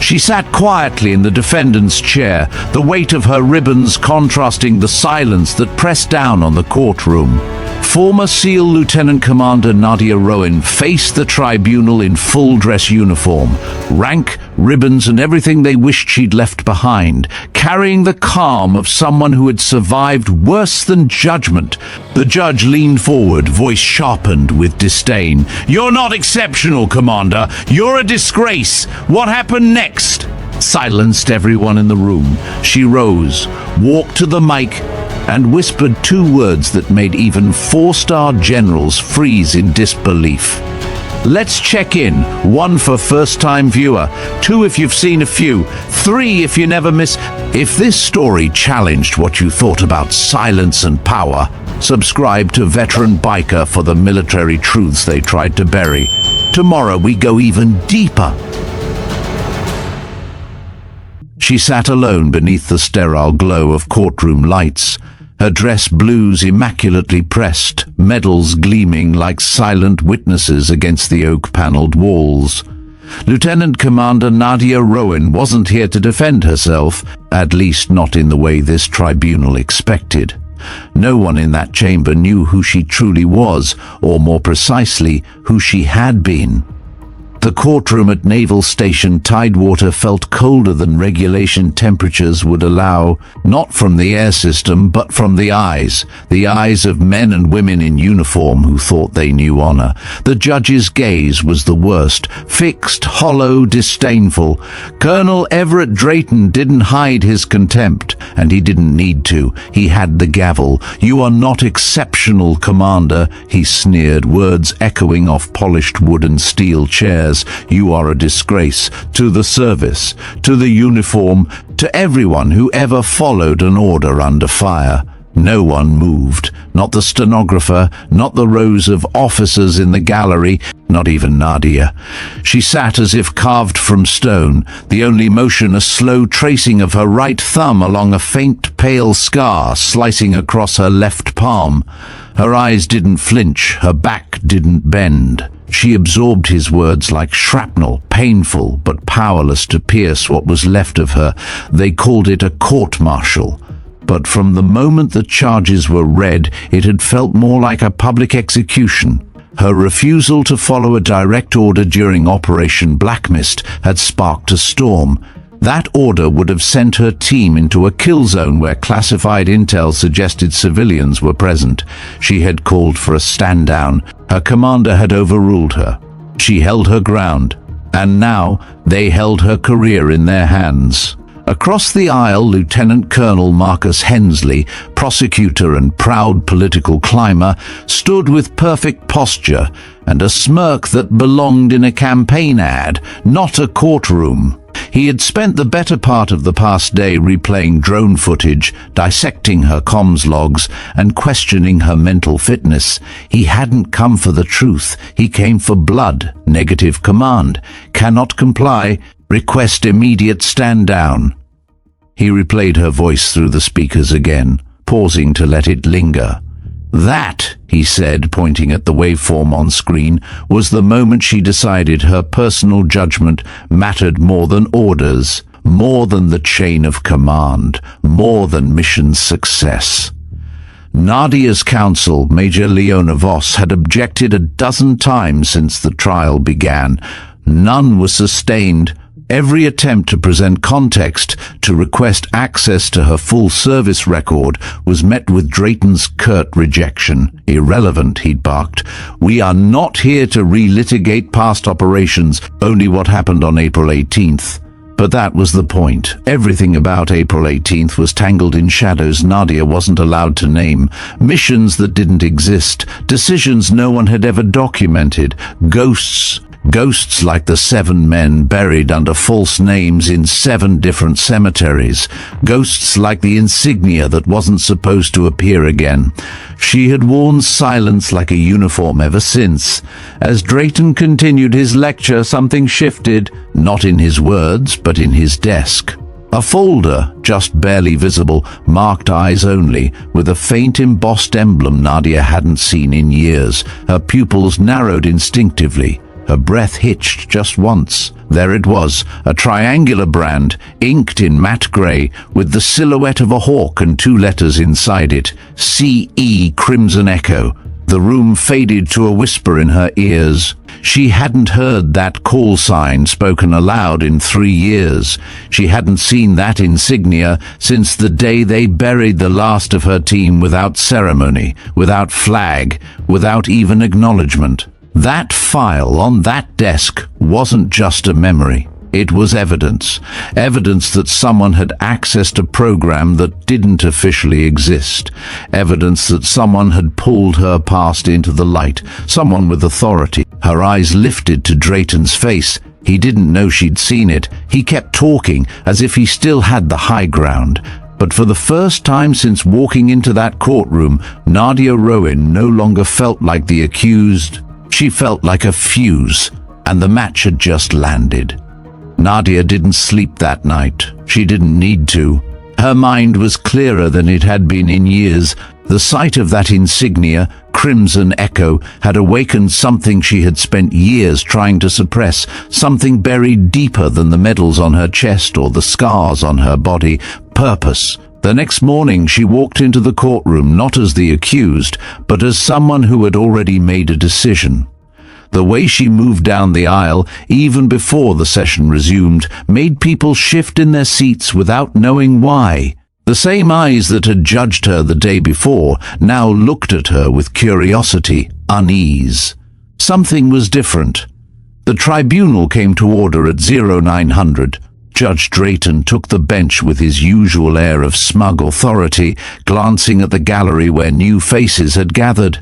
She sat quietly in the defendant's chair, the weight of her ribbons contrasting the silence that pressed down on the courtroom. Former SEAL Lieutenant Commander Nadia Rowen faced the tribunal in full dress uniform, rank, ribbons, and everything they wished she'd left behind, carrying the calm of someone who had survived worse than judgment. The judge leaned forward, voice sharpened with disdain. "You're not exceptional, Commander. You're a disgrace. What happened next?" Silenced everyone in the room. She rose, walked to the mic, and whispered two words that made even four-star generals freeze in disbelief. "Let's check in. 1 for first-time viewer, 2 if you've seen a few, 3 if you never miss." If this story challenged what you thought about silence and power, subscribe to Veteran Biker for the military truths they tried to bury. Tomorrow we go even deeper. She sat alone beneath the sterile glow of courtroom lights, her dress blues immaculately pressed, medals gleaming like silent witnesses against the oak-paneled walls. Lieutenant Commander Nadia Rowen wasn't here to defend herself, at least not in the way this tribunal expected. No one in that chamber knew who she truly was, or more precisely, who she had been. The courtroom at Naval Station Tidewater felt colder than regulation temperatures would allow, not from the air system, but from the eyes of men and women in uniform who thought they knew honor. The judge's gaze was the worst, fixed, hollow, disdainful. Colonel Everett Drayton didn't hide his contempt, and he didn't need to. He had the gavel. "You are not exceptional, Commander," he sneered, words echoing off polished wood and steel chairs. "You are a disgrace to the service, to the uniform, to everyone who ever followed an order under fire." No one moved, not the stenographer, not the rows of officers in the gallery, not even Nadia. She sat as if carved from stone, the only motion a slow tracing of her right thumb along a faint pale scar slicing across her left palm. Her eyes didn't flinch, her back didn't bend. She absorbed his words like shrapnel, painful but powerless to pierce what was left of her. They called it a court-martial. But from the moment the charges were read, it had felt more like a public execution. Her refusal to follow a direct order during Operation Blackmist had sparked a storm. That order would have sent her team into a kill zone where classified intel suggested civilians were present. She had called for a stand-down. Her commander had overruled her. She held her ground, and now they held her career in their hands. Across the aisle, Lieutenant Colonel Marcus Hensley, prosecutor and proud political climber, stood with perfect posture and a smirk that belonged in a campaign ad, not a courtroom. He had spent the better part of the past day replaying drone footage, dissecting her comms logs, and questioning her mental fitness. He hadn't come for the truth. He came for blood. Negative command. Cannot comply. Request immediate stand down. He replayed her voice through the speakers again, pausing to let it linger. That, he said, pointing at the waveform on screen, was the moment she decided her personal judgment mattered more than orders, more than the chain of command, more than mission success. Nadia's counsel, Major Leona Voss, had objected a dozen times since the trial began. None was sustained. Every attempt to present context, to request access to her full service record, was met with Drayton's curt rejection. "Irrelevant," he'd barked. "We are not here to relitigate past operations, only what happened on April 18th. But that was the point. Everything about April 18th was tangled in shadows Nadia wasn't allowed to name. Missions that didn't exist. Decisions no one had ever documented. Ghosts. Ghosts like the 7 men buried under false names in 7 different cemeteries. Ghosts like the insignia that wasn't supposed to appear again. She had worn silence like a uniform ever since. As Drayton continued his lecture, something shifted, not in his words, but in his desk. A folder, just barely visible, marked eyes only, with a faint embossed emblem Nadia hadn't seen in years. Her pupils narrowed instinctively. Her breath hitched just once. There it was, a triangular brand, inked in matte grey, with the silhouette of a hawk and 2 letters inside it, CE Crimson Echo. The room faded to a whisper in her ears. She hadn't heard that call sign spoken aloud in 3 years. She hadn't seen that insignia since the day they buried the last of her team without ceremony, without flag, without even acknowledgement. That file on that desk wasn't just a memory. It was evidence. Evidence that someone had accessed a program that didn't officially exist. Evidence that someone had pulled her past into the light. Someone with authority. Her eyes lifted to Drayton's face. He didn't know she'd seen it. He kept talking as if he still had the high ground. But for the first time since walking into that courtroom, Nadia Rowen no longer felt like the accused. She felt like a fuse, and the match had just landed. Nadia didn't sleep that night. She didn't need to. Her mind was clearer than it had been in years. The sight of that insignia, Crimson Echo, had awakened something she had spent years trying to suppress, something buried deeper than the medals on her chest or the scars on her body. Purpose. The next morning she walked into the courtroom not as the accused, but as someone who had already made a decision. The way she moved down the aisle, even before the session resumed, made people shift in their seats without knowing why. The same eyes that had judged her the day before now looked at her with curiosity, unease. Something was different. The tribunal came to order at 0900. Judge Drayton took the bench with his usual air of smug authority, glancing at the gallery where new faces had gathered.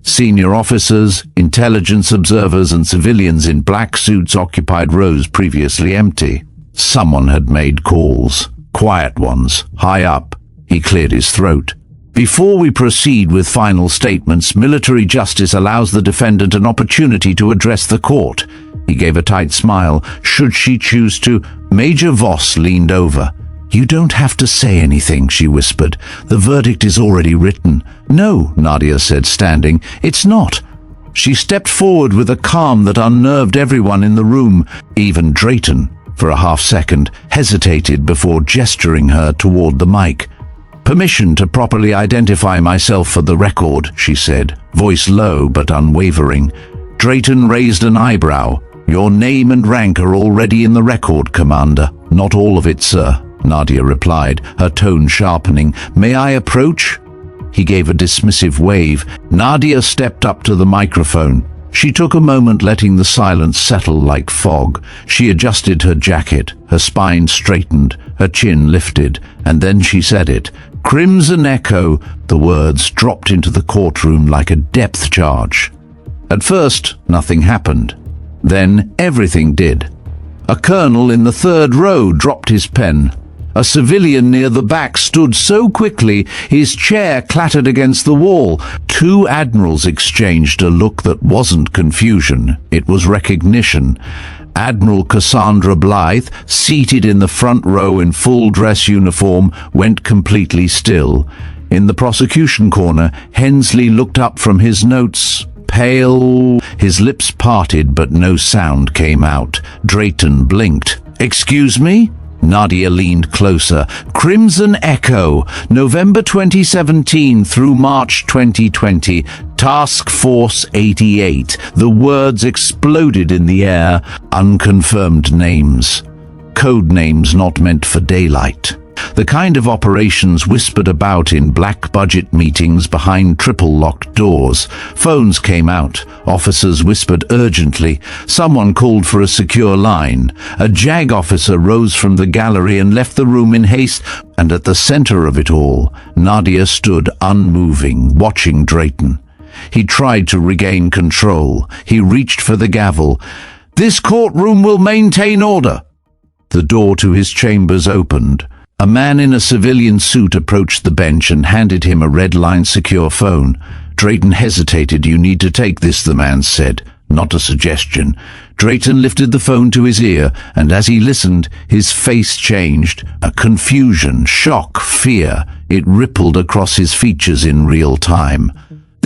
Senior officers, intelligence observers, and civilians in black suits occupied rows previously empty. Someone had made calls. Quiet ones, high up. He cleared his throat. Before we proceed with final statements, military justice allows the defendant an opportunity to address the court. He gave a tight smile. Should she choose to? Major Voss leaned over. "You don't have to say anything," she whispered. "The verdict is already written." "No," Nadia said, standing. "It's not." She stepped forward with a calm that unnerved everyone in the room. Even Drayton, for a half-second, hesitated before gesturing her toward the mic. "Permission to properly identify myself for the record," she said, voice low but unwavering. Drayton raised an eyebrow. "Your name and rank are already in the record, Commander." "Not all of it, sir," Nadia replied, her tone sharpening. "May I approach?" He gave a dismissive wave. Nadia stepped up to the microphone. She took a moment, letting the silence settle like fog. She adjusted her jacket, her spine straightened, her chin lifted, and then she said it. "Crimson Echo." The words dropped into the courtroom like a depth charge. At first, nothing happened. Then everything did. A colonel in the 3rd row dropped his pen. A civilian near the back stood so quickly his chair clattered against the wall. 2 admirals exchanged a look that wasn't confusion. It was recognition. Admiral Cassandra Blythe, seated in the front row in full dress uniform, went completely still. In the prosecution corner, Hensley looked up from his notes. Pale, his lips parted but no sound came out. Drayton blinked. "Excuse me?" Nadia leaned closer. "Crimson Echo, November 2017 through March 2020, Task Force 88. The words exploded in the air. Unconfirmed names. Code names not meant for daylight. The kind of operations whispered about in black-budget meetings behind triple-locked doors. Phones came out. Officers whispered urgently. Someone called for a secure line. A JAG officer rose from the gallery and left the room in haste, and at the center of it all, Nadia stood unmoving, watching Drayton. He tried to regain control. He reached for the gavel. "This courtroom will maintain order." The door to his chambers opened. A man in a civilian suit approached the bench and handed him a red-line secure phone. Drayton hesitated. "You need to take this," the man said. "Not a suggestion." Drayton lifted the phone to his ear, and as he listened, his face changed. A confusion, shock, fear. It rippled across his features in real time.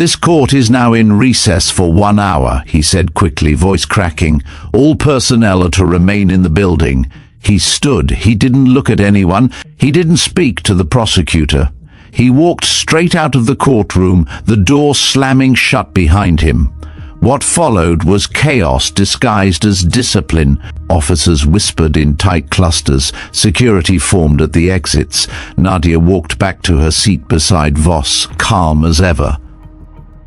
"This court is now in recess for 1 hour," he said quickly, voice cracking. "All personnel are to remain in the building." He stood. He didn't look at anyone. He didn't speak to the prosecutor. He walked straight out of the courtroom, the door slamming shut behind him. What followed was chaos disguised as discipline. Officers whispered in tight clusters. Security formed at the exits. Nadia walked back to her seat beside Voss, calm as ever.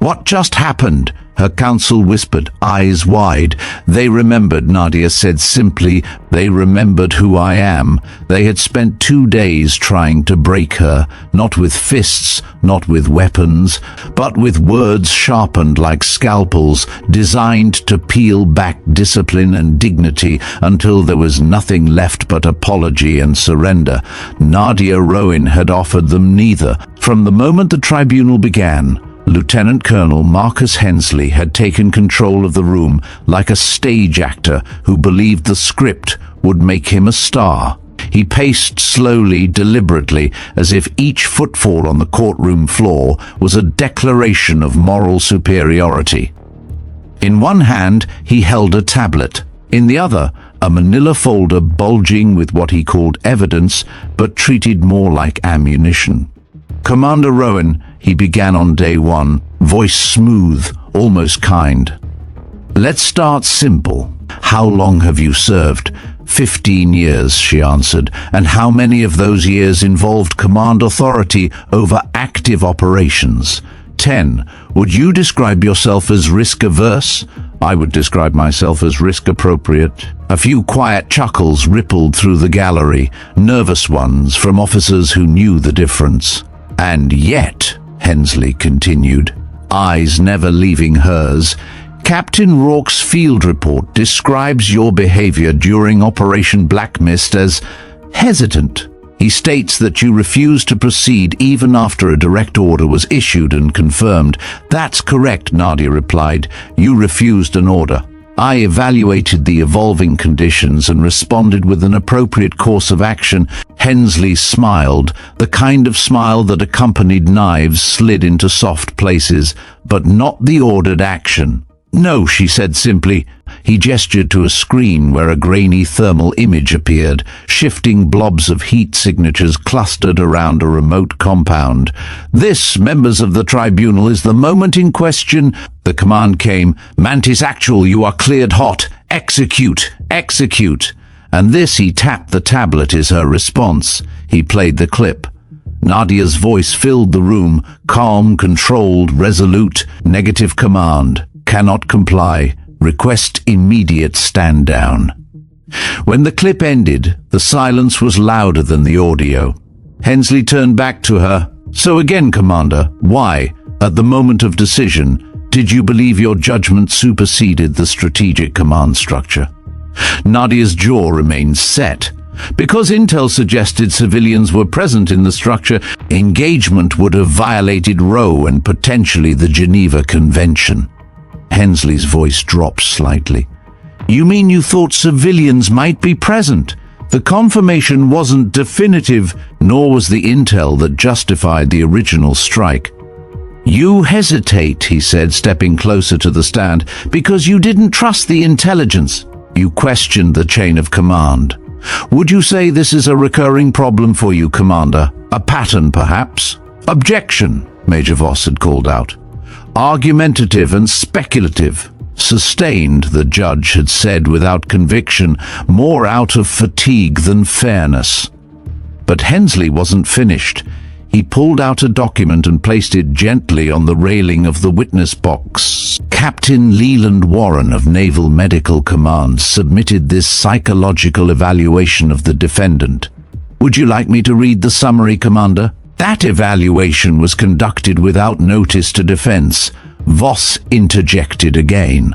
"What just happened?" her counsel whispered, eyes wide. "They remembered," Nadia said simply. "They remembered who I am." They had spent 2 days trying to break her, not with fists, not with weapons, but with words sharpened like scalpels, designed to peel back discipline and dignity until there was nothing left but apology and surrender. Nadia Rowen had offered them neither. From the moment the tribunal began, Lieutenant Colonel Marcus Hensley had taken control of the room like a stage actor who believed the script would make him a star. He paced slowly, deliberately, as if each footfall on the courtroom floor was a declaration of moral superiority. In one hand, he held a tablet. In the other, a manila folder bulging with what he called evidence, but treated more like ammunition. "Commander Rowen," he began on day 1, voice smooth, almost kind. "Let's start simple. How long have you served?" 15 years, she answered. "And how many of those years involved command authority over active operations?" 10. "Would you describe yourself as risk-averse?" "I would describe myself as risk-appropriate." A few quiet chuckles rippled through the gallery, nervous ones from officers who knew the difference. "And yet," Hensley continued, eyes never leaving hers, "Captain Rourke's field report describes your behavior during Operation Blackmist as hesitant. He states that you refused to proceed even after a direct order was issued and confirmed." "That's correct," Nadia replied. "You refused an order. I evaluated the evolving conditions and responded with an appropriate course of action." Hensley smiled, the kind of smile that accompanied knives slid into soft places, but not the ordered action. "No," she said simply. He gestured to a screen where a grainy thermal image appeared. Shifting blobs of heat signatures clustered around a remote compound. "This, members of the tribunal, is the moment in question." The command came, "Mantis Actual, you are cleared hot. Execute, execute." And this, he tapped the tablet, is her response. He played the clip. Nadia's voice filled the room, calm, controlled, resolute. "Negative command. Cannot comply. Request immediate stand down." When the clip ended, the silence was louder than the audio. Hensley turned back to her. "So again, Commander, why, at the moment of decision, did you believe your judgment superseded the strategic command structure?" Nadia's jaw remained set. "Because intel suggested civilians were present in the structure, engagement would have violated Roe and potentially the Geneva Convention." Hensley's voice dropped slightly. "You mean you thought civilians might be present? The confirmation wasn't definitive, nor was the intel that justified the original strike." "You hesitate," he said, stepping closer to the stand, "because you didn't trust the intelligence. You questioned the chain of command. Would you say this is a recurring problem for you, Commander? A pattern, perhaps?" "Objection," Major Voss had called out. "Argumentative and speculative." "Sustained," the judge had said without conviction, more out of fatigue than fairness. But Hensley wasn't finished. He pulled out a document and placed it gently on the railing of the witness box. "Captain Leland Warren of Naval Medical Command submitted this psychological evaluation of the defendant. Would you like me to read the summary, Commander?" That evaluation was conducted without notice to defense. Voss interjected again,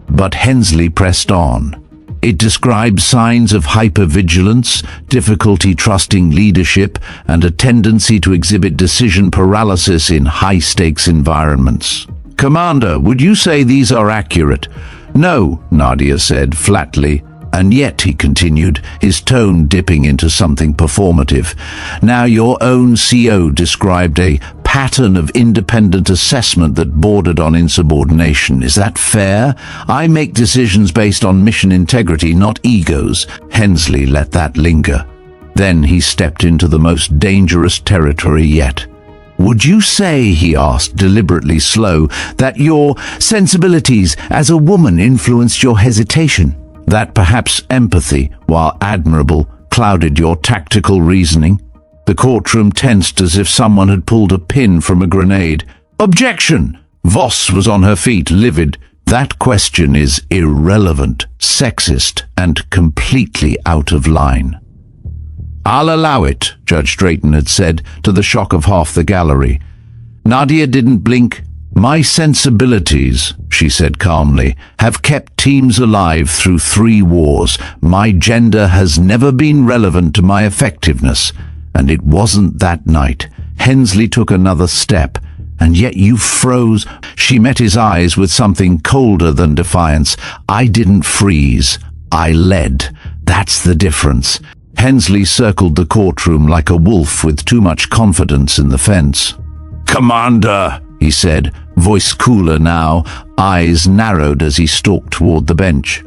but Hensley pressed on. It describes signs of hypervigilance, difficulty trusting leadership, and a tendency to exhibit decision paralysis in high-stakes environments. "Commander, would you say these are accurate?" "No," Nadia said flatly. "And yet," he continued, his tone dipping into something performative, "now your own CO described a pattern of independent assessment that bordered on insubordination. Is that fair? I make decisions based on mission integrity, not egos. Hensley let that linger. Then he stepped into the most dangerous territory yet. Would you say, he asked, deliberately slow, that your sensibilities as a woman influenced your hesitation? That perhaps empathy, while admirable, clouded your tactical reasoning? The courtroom tensed as if someone had pulled a pin from a grenade. Objection! Voss was on her feet, livid. That question is irrelevant, sexist, and completely out of line. I'll allow it, Judge Drayton had said, to the shock of half the gallery. Nadia didn't blink. My sensibilities, she said calmly, have kept teams alive through 3 wars. My gender has never been relevant to my effectiveness. And it wasn't that night. Hensley took another step. And yet you froze. She met his eyes with something colder than defiance. I didn't freeze. I led. That's the difference. Hensley circled the courtroom like a wolf with too much confidence in the fence. Commander, he said, voice cooler now, eyes narrowed as he stalked toward the bench.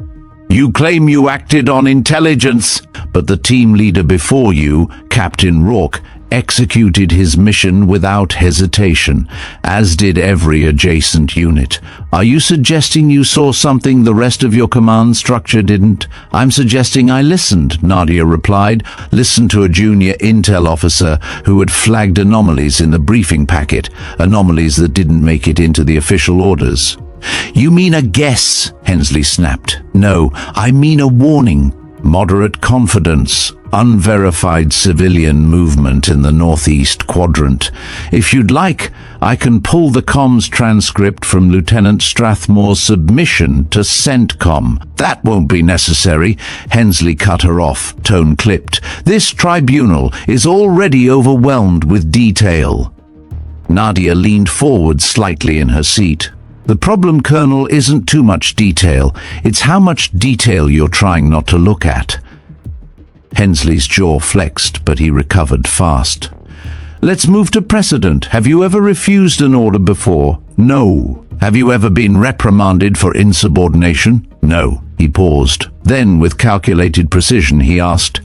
You claim you acted on intelligence, but the team leader before you, Captain Rourke, executed his mission without hesitation, as did every adjacent unit. Are you suggesting you saw something the rest of your command structure didn't? I'm suggesting I listened, Nadia replied. Listened to a junior intel officer who had flagged anomalies in the briefing packet, anomalies that didn't make it into the official orders. You mean a guess, Hensley snapped. No, I mean a warning. Moderate confidence, unverified civilian movement in the northeast quadrant. If you'd like, I can pull the comms transcript from Lieutenant Strathmore's submission to CENTCOM. That won't be necessary. Hensley cut her off, tone clipped. This tribunal is already overwhelmed with detail. Nadia leaned forward slightly in her seat. The problem, Colonel, isn't too much detail. It's how much detail you're trying not to look at. Hensley's jaw flexed, but he recovered fast. Let's move to precedent. Have you ever refused an order before? No. Have you ever been reprimanded for insubordination? No. He paused. Then, with calculated precision, he asked,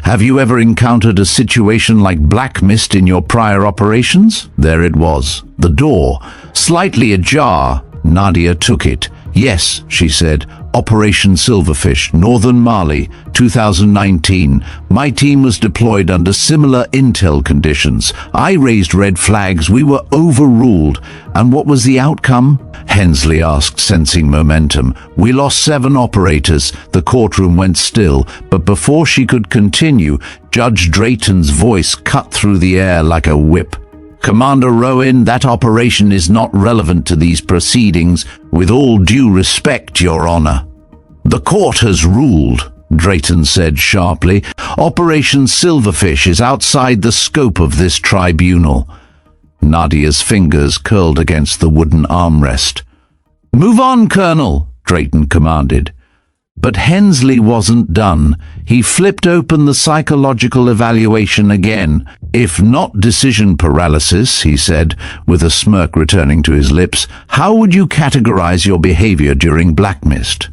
have you ever encountered a situation like Blackmist in your prior operations? There it was. The door, slightly ajar. Nadia took it. Yes, she said. Operation Silverfish, Northern Mali, 2019. My team was deployed under similar intel conditions. I raised red flags. We were overruled. And what was the outcome? Hensley asked, sensing momentum. We lost 7 operators. The courtroom went still. But before she could continue, Judge Drayton's voice cut through the air like a whip. Commander Rowen, that operation is not relevant to these proceedings. With all due respect, Your Honor. The court has ruled, Drayton said sharply. Operation Silverfish is outside the scope of this tribunal. Nadia's fingers curled against the wooden armrest. Move on, Colonel, Drayton commanded. But Hensley wasn't done. He flipped open the psychological evaluation again. If not decision paralysis, he said, with a smirk returning to his lips, how would you categorize your behavior during Blackmist?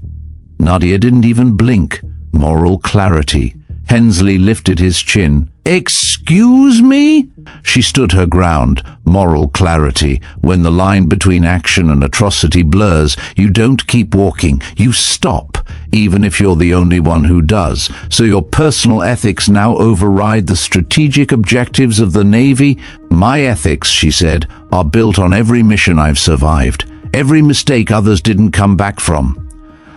Nadia didn't even blink. Moral clarity. Hensley lifted his chin. Excuse me? She stood her ground. Moral clarity. When the line between action and atrocity blurs, you don't keep walking. You stop, even if you're the only one who does. So your personal ethics now override the strategic objectives of the Navy? My ethics, she said, are built on every mission I've survived. Every mistake others didn't come back from.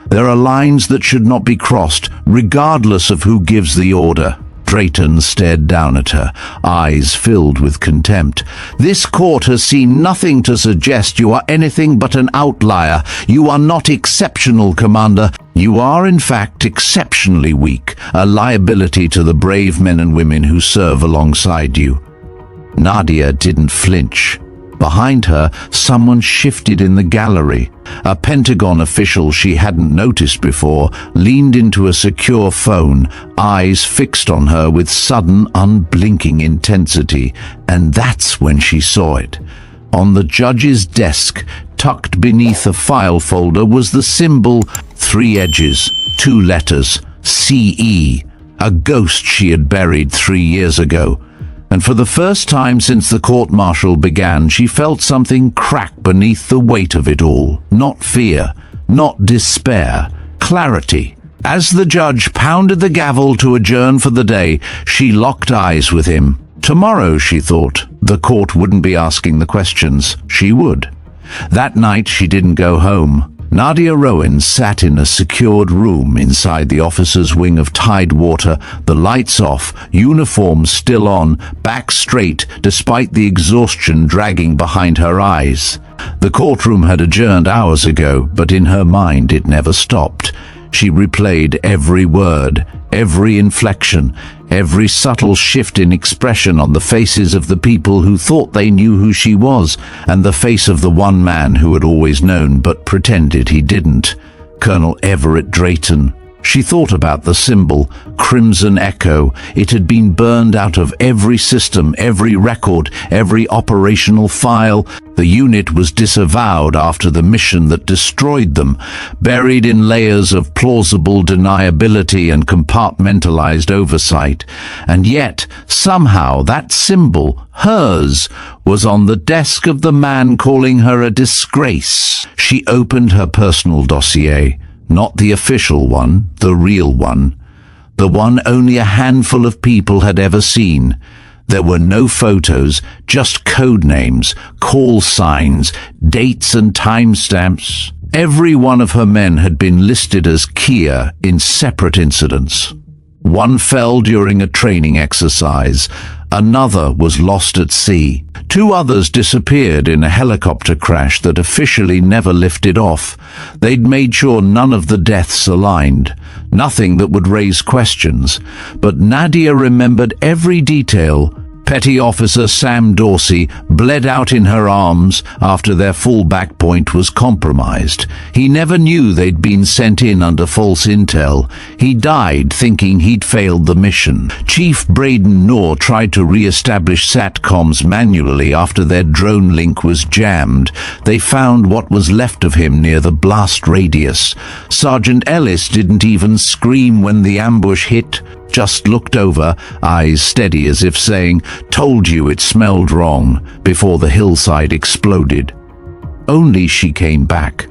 There are lines that should not be crossed, regardless of who gives the order. Drayton stared down at her, eyes filled with contempt. This court has seen nothing to suggest you are anything but an outlier. You are not exceptional, Commander. You are, in fact, exceptionally weak, a liability to the brave men and women who serve alongside you. Nadia didn't flinch. Behind her, someone shifted in the gallery. A Pentagon official she hadn't noticed before leaned into a secure phone, eyes fixed on her with sudden, unblinking intensity. And that's when she saw it. On the judge's desk, tucked beneath a file folder, was the symbol, 3 edges, 2 letters, CE, a ghost she had buried 3 years ago. And for the first time since the court-martial began, she felt something crack beneath the weight of it all. Not fear, not despair, clarity. As the judge pounded the gavel to adjourn for the day, she locked eyes with him. Tomorrow, she thought, the court wouldn't be asking the questions. She would. That night, she didn't go home. Nadia Rowen sat in a secured room inside the officer's wing of Tidewater, the lights off, uniforms still on, back straight despite the exhaustion dragging behind her eyes. The courtroom had adjourned hours ago, but in her mind it never stopped. She replayed every word, every inflection, every subtle shift in expression on the faces of the people who thought they knew who she was, and the face of the one man who had always known but pretended he didn't, Colonel Everett Drayton. She thought about the symbol, Crimson Echo. It had been burned out of every system, every record, every operational file. The unit was disavowed after the mission that destroyed them, buried in layers of plausible deniability and compartmentalized oversight. And yet, somehow, that symbol, hers, was on the desk of the man calling her a disgrace. She opened her personal dossier. Not the official one, the real one. The one only a handful of people had ever seen. There were no photos, just code names, call signs, dates and timestamps. Every one of her men had been listed as Kia in separate incidents. One fell during a training exercise. Another was lost at sea. 2 others disappeared in a helicopter crash that officially never lifted off. They'd made sure none of the deaths aligned, nothing that would raise questions. But Nadia remembered every detail. Petty Officer Sam Dorsey bled out in her arms after their fallback point was compromised. He never knew they'd been sent in under false intel. He died thinking he'd failed the mission. Chief Braden Knorr tried to re-establish SATCOMs manually after their drone link was jammed. They found what was left of him near the blast radius. Sergeant Ellis didn't even scream when the ambush hit. Just looked over, eyes steady as if saying, "Told you it smelled wrong," before the hillside exploded. Only she came back,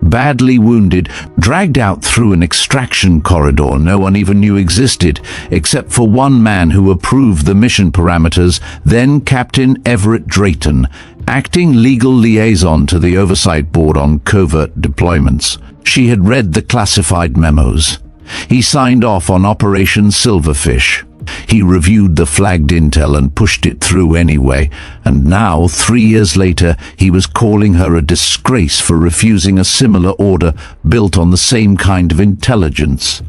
badly wounded, dragged out through an extraction corridor no one even knew existed, except for one man who approved the mission parameters, then Captain Everett Drayton, acting legal liaison to the Oversight Board on Covert Deployments. She had read the classified memos. He signed off on Operation Silverfish. He reviewed the flagged intel and pushed it through anyway, and now, 3 years later, he was calling her a disgrace for refusing a similar order built on the same kind of intelligence.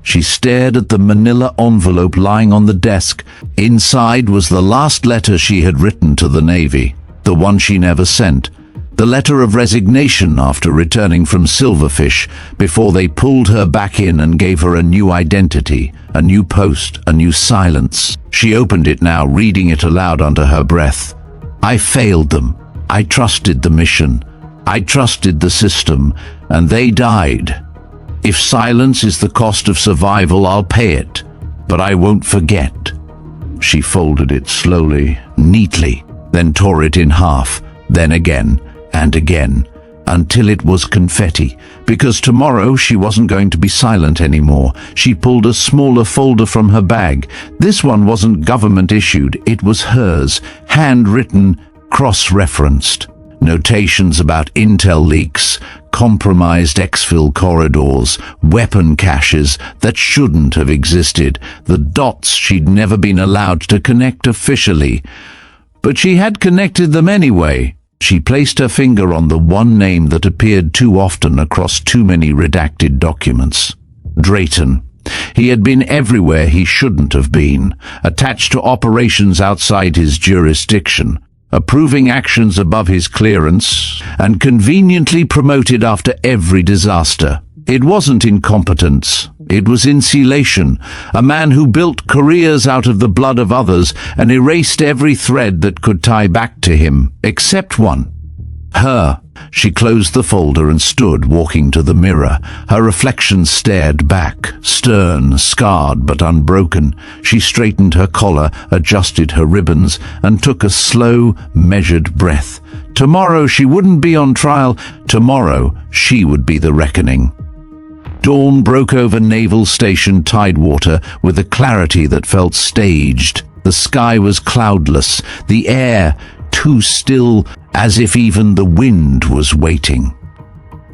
She stared at the manila envelope lying on the desk. Inside was the last letter she had written to the Navy, the one she never sent. The letter of resignation after returning from Silverfish, before they pulled her back in and gave her a new identity, a new post, a new silence. She opened it now, reading it aloud under her breath. "I failed them. I trusted the mission. I trusted the system, and they died. If silence is the cost of survival, I'll pay it, but I won't forget." She folded it slowly, neatly, then tore it in half, then again, and again, until it was confetti. Because tomorrow she wasn't going to be silent anymore. She pulled a smaller folder from her bag. This one wasn't government-issued, it was hers, handwritten, cross-referenced. Notations about intel leaks, compromised exfil corridors, weapon caches that shouldn't have existed, the dots she'd never been allowed to connect officially. But she had connected them anyway. She placed her finger on the one name that appeared too often across too many redacted documents. Drayton. He had been everywhere he shouldn't have been, attached to operations outside his jurisdiction. approving actions above his clearance, and conveniently promoted after every disaster. It wasn't incompetence, it was insulation, a man who built careers out of the blood of others and erased every thread that could tie back to him, except one. Her. She closed the folder and stood walking to the mirror. Her reflection stared back, stern, scarred but unbroken. She straightened her collar, adjusted her ribbons, and took a slow, measured breath. Tomorrow she wouldn't be on trial. Tomorrow she would be the reckoning. Dawn broke over Naval Station Tidewater with a clarity that felt staged. The sky was cloudless, the air too still, as if even the wind was waiting.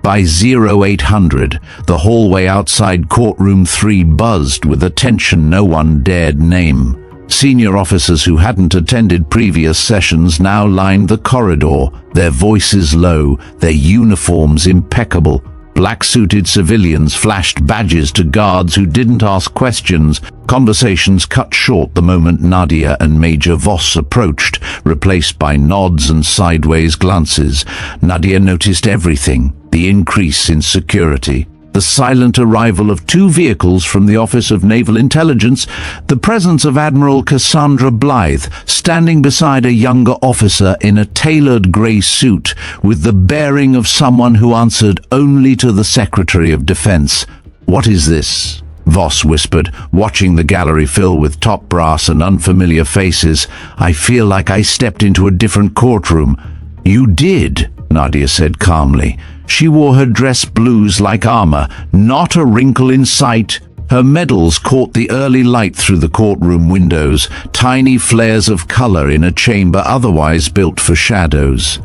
By 0800, the hallway outside courtroom 3 buzzed with attention no one dared name. Senior officers who hadn't attended previous sessions now lined the corridor, their voices low, their uniforms impeccable. Black-suited civilians flashed badges to guards who didn't ask questions. Conversations cut short the moment Nadia and Major Voss approached, replaced by nods and sideways glances. Nadia noticed everything: the increase in security, the silent arrival of 2 vehicles from the Office of Naval Intelligence, the presence of Admiral Cassandra Blythe standing beside a younger officer in a tailored grey suit with the bearing of someone who answered only to the Secretary of Defense. "What is this?" Voss whispered, watching the gallery fill with top brass and unfamiliar faces. "I feel like I stepped into a different courtroom." "You did," Nadia said calmly. She wore her dress blues like armor, not a wrinkle in sight. Her medals caught the early light through the courtroom windows, tiny flares of color in a chamber otherwise built for shadows.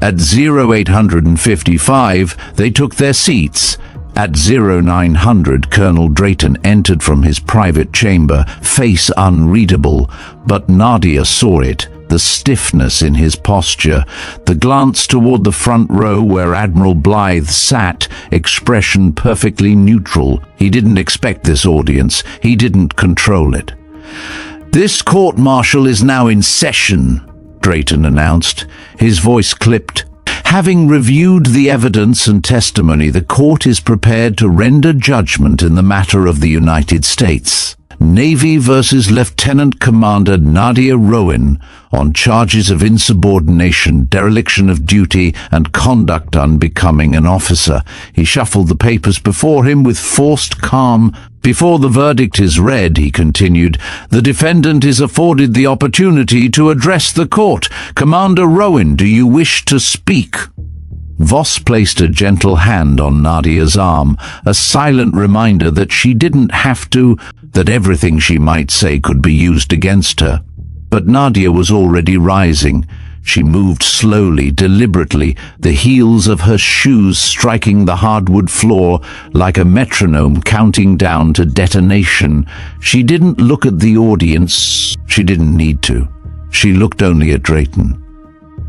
At 0855, they took their seats. At 0900, Colonel Drayton entered from his private chamber, face unreadable, but Nadia saw it. The stiffness in his posture, the glance toward the front row where Admiral Blythe sat, expression perfectly neutral. He didn't expect this audience. He didn't control it. "This court-martial is now in session," Drayton announced, his voice clipped. "Having reviewed the evidence and testimony, the court is prepared to render judgment in the matter of the United States. Navy versus Lieutenant Commander Nadia Rowen on charges of insubordination, dereliction of duty, and conduct unbecoming an officer." He shuffled the papers before him with forced calm. "Before the verdict is read," he continued, "the defendant is afforded the opportunity to address the court. Commander Rowen, do you wish to speak?" Voss placed a gentle hand on Nadia's arm, a silent reminder that she didn't have to, that everything she might say could be used against her. But Nadia was already rising. She moved slowly, deliberately, the heels of her shoes striking the hardwood floor like a metronome counting down to detonation. She didn't look at the audience. She didn't need to. She looked only at Drayton.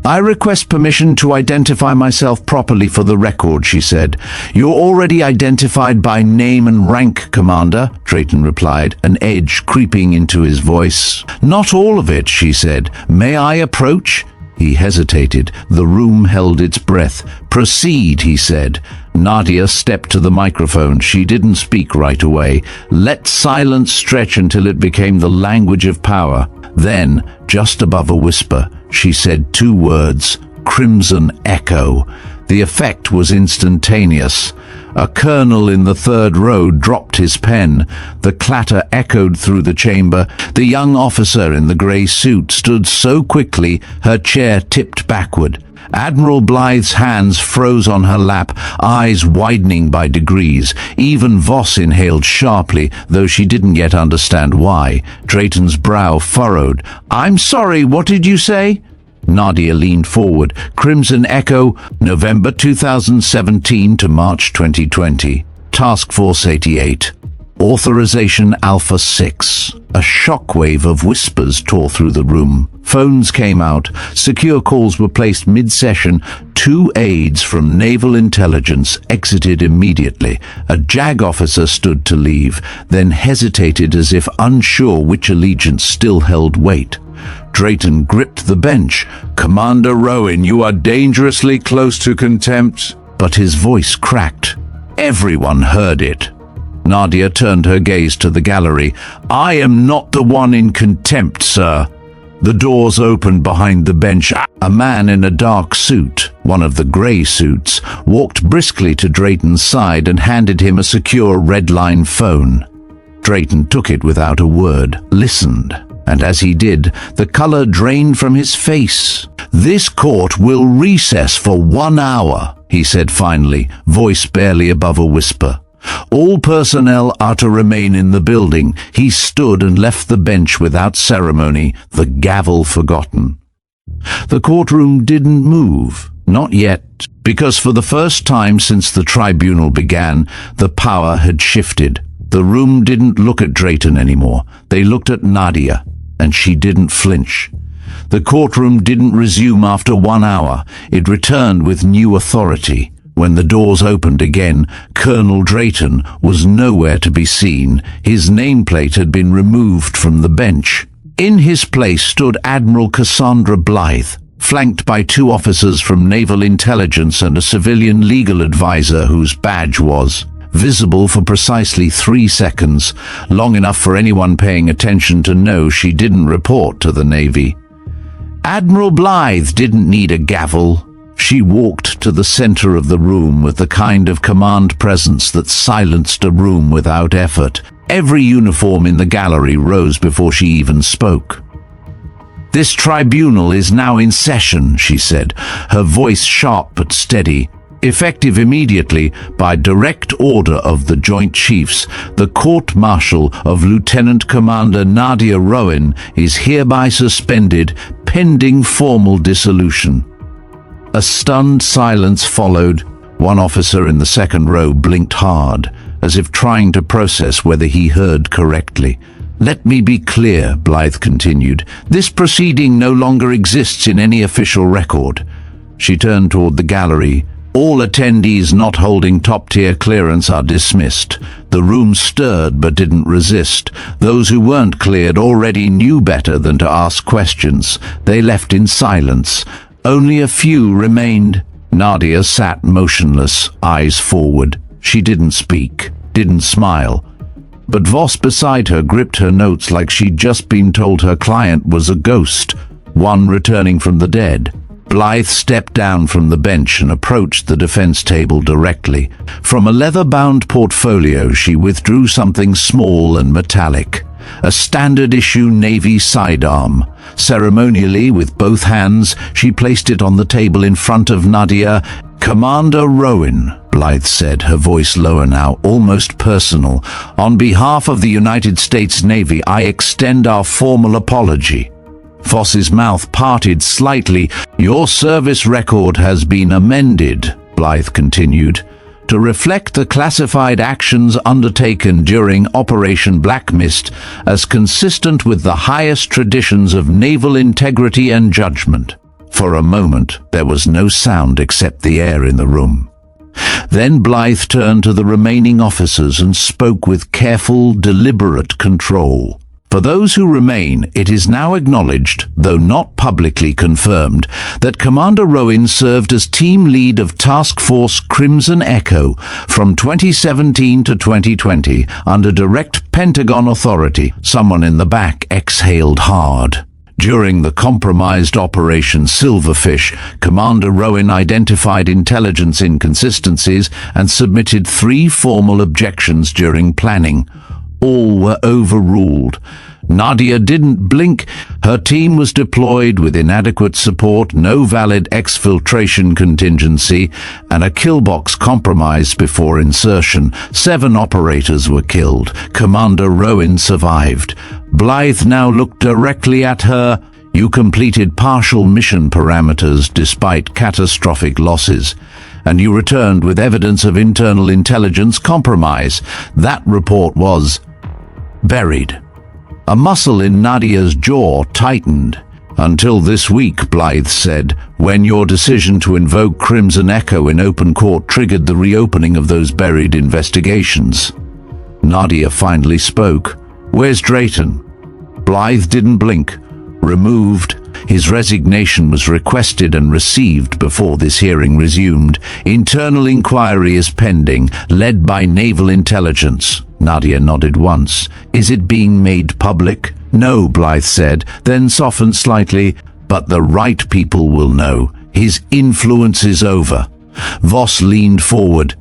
"I request permission to identify myself properly for the record," she said. "You're already identified by name and rank, Commander," Drayton replied, an edge creeping into his voice. "Not all of it," she said. "May I approach?" He hesitated. The room held its breath. "Proceed," he said. Nadia stepped to the microphone. She didn't speak right away. Let silence stretch until it became the language of power. Then, just above a whisper, she said 2 words: "Crimson Echo." The effect was instantaneous. A colonel in the 3rd row dropped his pen. The clatter echoed through the chamber. The young officer in the grey suit stood so quickly her chair tipped backward. Admiral Blythe's hands froze on her lap, eyes widening by degrees. Even Voss inhaled sharply, though she didn't yet understand why. Drayton's brow furrowed. "I'm sorry, what did you say?" Nadia leaned forward. "Crimson Echo, November 2017 to March 2020. Task Force 88. Authorization Alpha 6. A shockwave of whispers tore through the room. Phones came out. Secure calls were placed mid-session. 2 aides from Naval Intelligence exited immediately. A JAG officer stood to leave, then hesitated as if unsure which allegiance still held weight. Drayton gripped the bench. "Commander Rowen, you are dangerously close to contempt." But his voice cracked. Everyone heard it. Nadia turned her gaze to the gallery. "I am not the one in contempt, sir." The doors opened behind the bench. A man in a dark suit, one of the grey suits, walked briskly to Drayton's side and handed him a secure red-line phone. Drayton took it without a word, listened, and as he did, the colour drained from his face. "This court will recess for 1 hour, he said finally, voice barely above a whisper. "All personnel are to remain in the building." He stood and left the bench without ceremony, the gavel forgotten. The courtroom didn't move, not yet, because for the first time since the tribunal began, the power had shifted. The room didn't look at Drayton anymore. They looked at Nadia, and she didn't flinch. The courtroom didn't resume after 1 hour. It returned with new authority. When the doors opened again, Colonel Drayton was nowhere to be seen. His nameplate had been removed from the bench. In his place stood Admiral Cassandra Blythe, flanked by 2 officers from Naval Intelligence and a civilian legal advisor whose badge was visible for precisely 3 seconds, long enough for anyone paying attention to know she didn't report to the Navy. Admiral Blythe didn't need a gavel. She walked to the center of the room with the kind of command presence that silenced a room without effort. Every uniform in the gallery rose before she even spoke. "This tribunal is now in session," she said, her voice sharp but steady. "Effective immediately, by direct order of the Joint Chiefs, the court-martial of Lieutenant Commander Nadia Rowen is hereby suspended pending formal dissolution." A stunned silence followed. One officer in the second row blinked hard, as if trying to process whether he heard correctly. "Let me be clear," Blythe continued. "This proceeding no longer exists in any official record." She turned toward the gallery. "All attendees not holding top-tier clearance are dismissed." The room stirred but didn't resist. Those who weren't cleared already knew better than to ask questions. They left in silence. Only a few remained. Nadia sat motionless, eyes forward. She didn't speak, didn't smile. But Voss beside her gripped her notes like she'd just been told her client was a ghost, one returning from the dead. Blythe stepped down from the bench and approached the defense table directly. From a leather-bound portfolio, she withdrew something small and metallic. A standard-issue Navy sidearm. Ceremonially, with both hands, she placed it on the table in front of Nadia. "Commander Rowen," Blythe said, her voice lower now, almost personal. "On behalf of the United States Navy, I extend our formal apology." Voss's mouth parted slightly. "Your service record has been amended," Blythe continued, "to reflect the classified actions undertaken during Operation Blackmist as consistent with the highest traditions of naval integrity and judgment." For a moment, there was no sound except the air in the room. Then Blythe turned to the remaining officers and spoke with careful, deliberate control. "For those who remain, it is now acknowledged, though not publicly confirmed, that Commander Rowen served as team lead of Task Force Crimson Echo from 2017 to 2020 under direct Pentagon authority." Someone in the back exhaled hard. During the compromised Operation Silverfish, Commander Rowen identified intelligence inconsistencies and submitted 3 formal objections during planning. All were overruled. Nadia didn't blink. Her team was deployed with inadequate support, no valid exfiltration contingency, and a killbox compromised before insertion. 7 operators were killed. Commander Rowen survived. Blythe now looked directly at her. "You completed partial mission parameters despite catastrophic losses, and you returned with evidence of internal intelligence compromise. That report was buried." A muscle in Nadia's jaw tightened. "Until this week," Blythe said, "when your decision to invoke Crimson Echo in open court triggered the reopening of those buried investigations." Nadia finally spoke. "Where's Drayton?" Blythe didn't blink. removed. His resignation was requested and received before this hearing resumed. Internal inquiry is pending, led by Naval Intelligence. Nadia nodded once. Is it being made public? No, Blythe said, then softened slightly. But the right people will know. His influence is over. Voss leaned forward.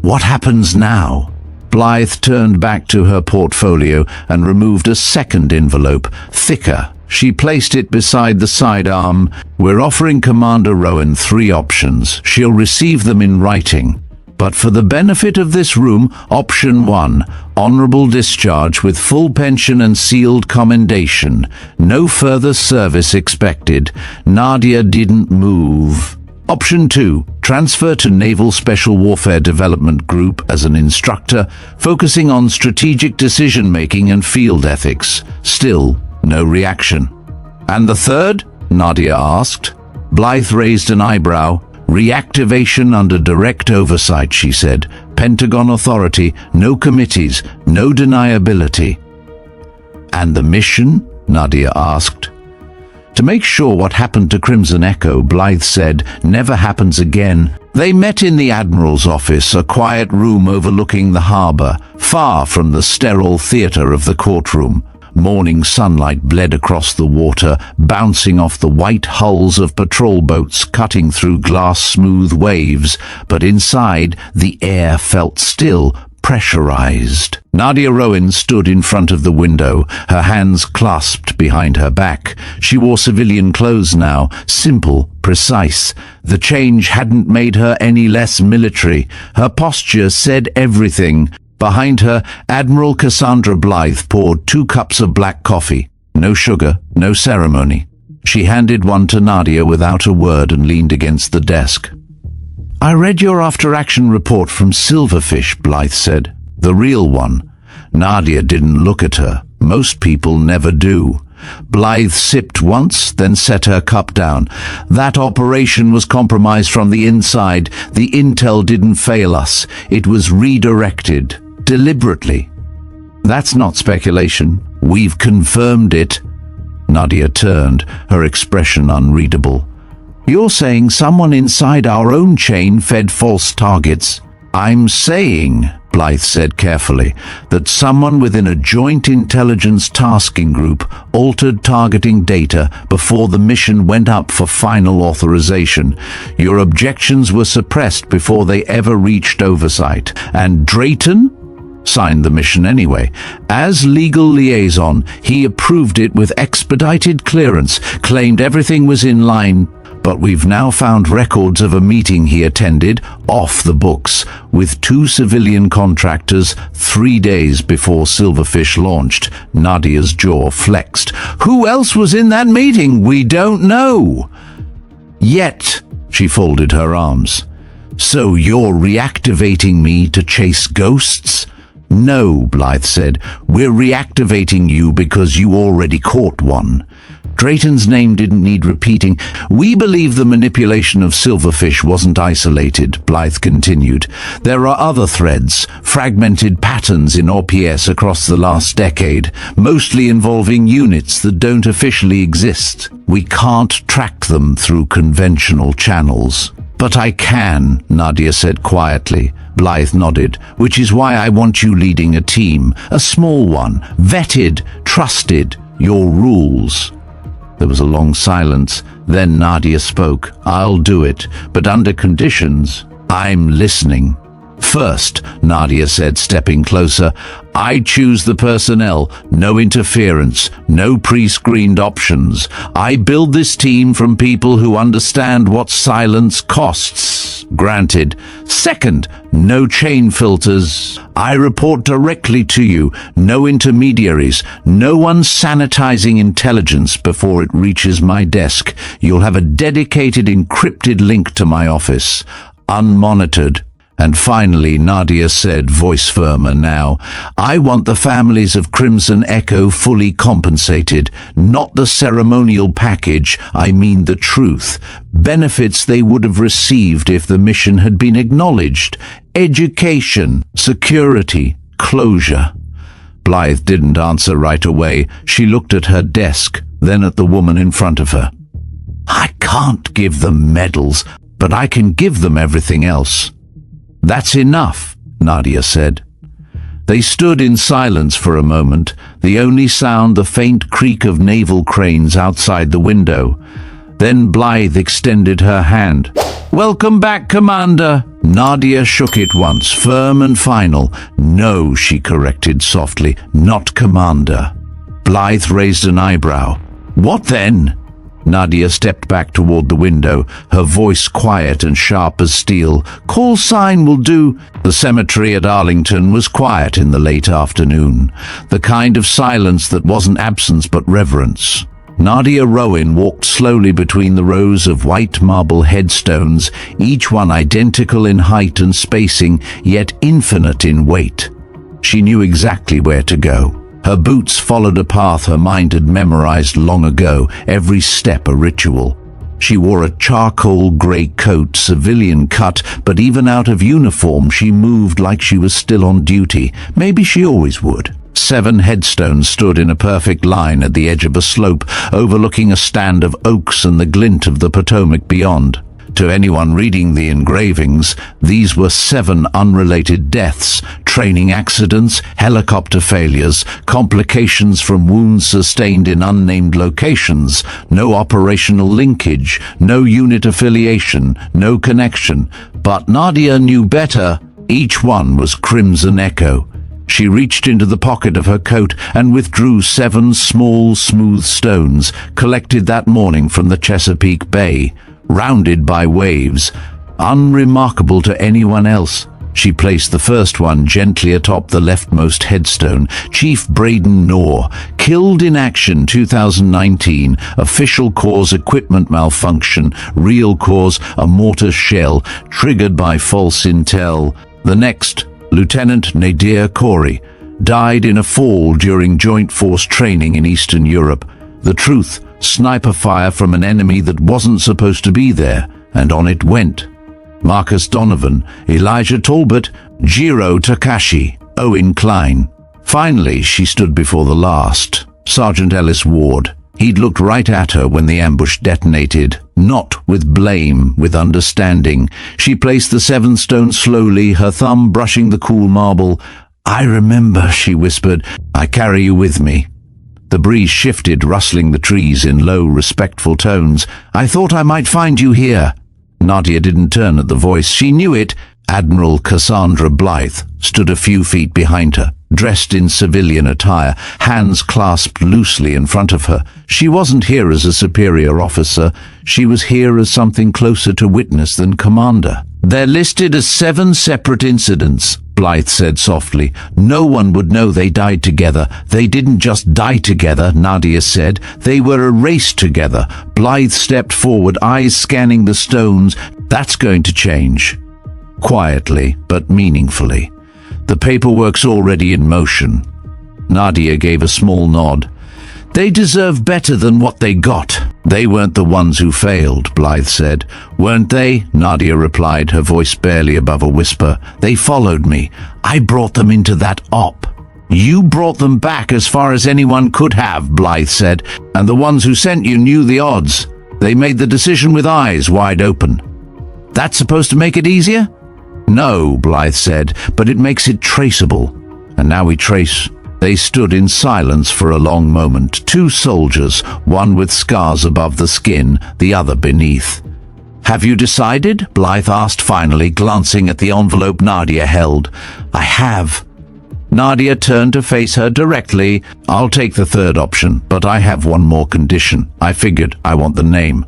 What happens now? Blythe turned back to her portfolio and removed a second envelope, thicker. She placed it beside the sidearm. We're offering Commander Rowen 3 options. She'll receive them in writing. But for the benefit of this room, option 1, honorable discharge with full pension and sealed commendation. No further service expected. Nadia didn't move. Option 2, transfer to Naval Special Warfare Development Group as an instructor, focusing on strategic decision-making and field ethics. Still, no reaction. And the third? Nadia asked. Blythe raised an eyebrow. Reactivation under direct oversight, she said. Pentagon authority, no committees, no deniability. And the mission? Nadia asked. To make sure what happened to Crimson Echo, Blythe said, never happens again. They met in the Admiral's office, a quiet room overlooking the harbour, far from the sterile theatre of the courtroom. Morning sunlight bled across the water, bouncing off the white hulls of patrol boats cutting through glass-smooth waves, but inside the air felt still, pressurized. Nadia Rowen stood in front of the window, her hands clasped behind her back. She wore civilian clothes now, simple, precise. The change hadn't made her any less military. Her posture said everything. Behind her, Admiral Cassandra Blythe poured 2 cups of black coffee. No sugar, no ceremony. She handed one to Nadia without a word and leaned against the desk. I read your after-action report from Silverfish, Blythe said. The real one. Nadia didn't look at her. Most people never do. Blythe sipped once, then set her cup down. That operation was compromised from the inside. The intel didn't fail us. It was redirected. Deliberately. That's not speculation. We've confirmed it. Nadia turned, her expression unreadable. You're saying someone inside our own chain fed false targets? I'm saying, Blythe said carefully, that someone within a joint intelligence tasking group altered targeting data before the mission went up for final authorization. Your objections were suppressed before they ever reached oversight. And Drayton signed the mission anyway. As legal liaison, he approved it with expedited clearance, claimed everything was in line. But we've now found records of a meeting he attended, off the books, with 2 civilian contractors 3 days before Silverfish launched. Nadia's jaw flexed. Who else was in that meeting? We don't know. Yet, she folded her arms. So you're reactivating me to chase ghosts? No, Blythe said. We're reactivating you because you already caught one. Drayton's name didn't need repeating. We believe the manipulation of Silverfish wasn't isolated, Blythe continued. There are other threads, fragmented patterns in OPS across the last decade, mostly involving units that don't officially exist. We can't track them through conventional channels. But I can, Nadia said quietly. Blythe nodded, which is why I want you leading a team, a small one, vetted, trusted, your rules. There was a long silence. Then Nadia spoke. I'll do it, but under conditions. I'm listening. First, Nadia said, stepping closer, I choose the personnel. No interference, no pre-screened options. I build this team from people who understand what silence costs. Granted. Second, no chain filters. I report directly to you. No intermediaries. No one sanitizing intelligence before it reaches my desk. You'll have a dedicated encrypted link to my office. Unmonitored. And finally, Nadia said, voice firmer now, I want the families of Crimson Echo fully compensated, not the ceremonial package, I mean the truth. Benefits they would have received if the mission had been acknowledged. Education, security, closure. Blythe didn't answer right away. She looked at her desk. then at the woman in front of her. "I can't give them medals, but I can give them everything else." "That's enough," Nadia said. They stood in silence for a moment, the only sound the faint creak of naval cranes outside the window. Then Blythe extended her hand. "Welcome back, Commander." Nadia shook it once, firm and final. "No," she corrected softly, "not Commander." Blythe raised an eyebrow. "What then?" Nadia stepped back toward the window, her voice quiet and sharp as steel. "Call sign will do." The cemetery at Arlington was quiet in the late afternoon, the kind of silence that wasn't absence but reverence. Nadia Rowen walked slowly between the rows of white marble headstones, each one identical in height and spacing, yet infinite in weight. She knew exactly where to go. Her boots followed a path her mind had memorized long ago, every step a ritual. She wore a charcoal grey coat, civilian cut, but even out of uniform she moved like she was still on duty. Maybe she always would. 7 headstones stood in a perfect line at the edge of a slope, overlooking a stand of oaks and the glint of the Potomac beyond. To anyone reading the engravings, these were 7 unrelated deaths, training accidents, helicopter failures, complications from wounds sustained in unnamed locations, no operational linkage, no unit affiliation, no connection. But Nadia knew better. Each one was Crimson Echo. She reached into the pocket of her coat and withdrew 7 small, smooth stones, collected that morning from the Chesapeake Bay, rounded by waves, unremarkable to anyone else. She placed the first one gently atop the leftmost headstone. Chief Braden Knorr, killed in action 2019, official cause equipment malfunction, real cause a mortar shell, triggered by false intel. The next, Lieutenant Nadia Rowen, died in a fall during joint force training in Eastern Europe. The truth, sniper fire from an enemy that wasn't supposed to be there, and on it went. Marcus Donovan, Elijah Talbot, Jiro Takashi, Owen Klein. Finally, she stood before the last, Sergeant Ellis Ward. He'd looked right at her when the ambush detonated, not with blame, with understanding. She placed the 7 stones slowly, her thumb brushing the cool marble. "I remember," she whispered. "I carry you with me." The breeze shifted, rustling the trees in low, respectful tones. "I thought I might find you here." Nadia didn't turn at the voice. She knew it. Admiral Cassandra Blythe stood a few feet behind her, dressed in civilian attire, hands clasped loosely in front of her. She wasn't here as a superior officer. She was here as something closer to witness than commander. "They're listed as 7 separate incidents," Blythe said softly. "No one would know they died together. They didn't just die together," Nadia said. "They were erased together." Blythe stepped forward, eyes scanning the stones. "That's going to change." Quietly, but meaningfully. "The paperwork's already in motion." Nadia gave a small nod. "They deserve better than what they got." "They weren't the ones who failed," Blythe said. "Weren't they?" Nadia replied, her voice barely above a whisper. "They followed me. I brought them into that op." "You brought them back as far as anyone could have," Blythe said. "And the ones who sent you knew the odds. They made the decision with eyes wide open." "That's supposed to make it easier?" "No," Blythe said, "but it makes it traceable." And now we trace. They stood in silence for a long moment, 2 soldiers, one with scars above the skin, the other beneath. "Have you decided?" Blythe asked finally, glancing at the envelope Nadia held. "I have." Nadia turned to face her directly. "I'll take the 3rd option, but I have one more condition. I figured I want the name."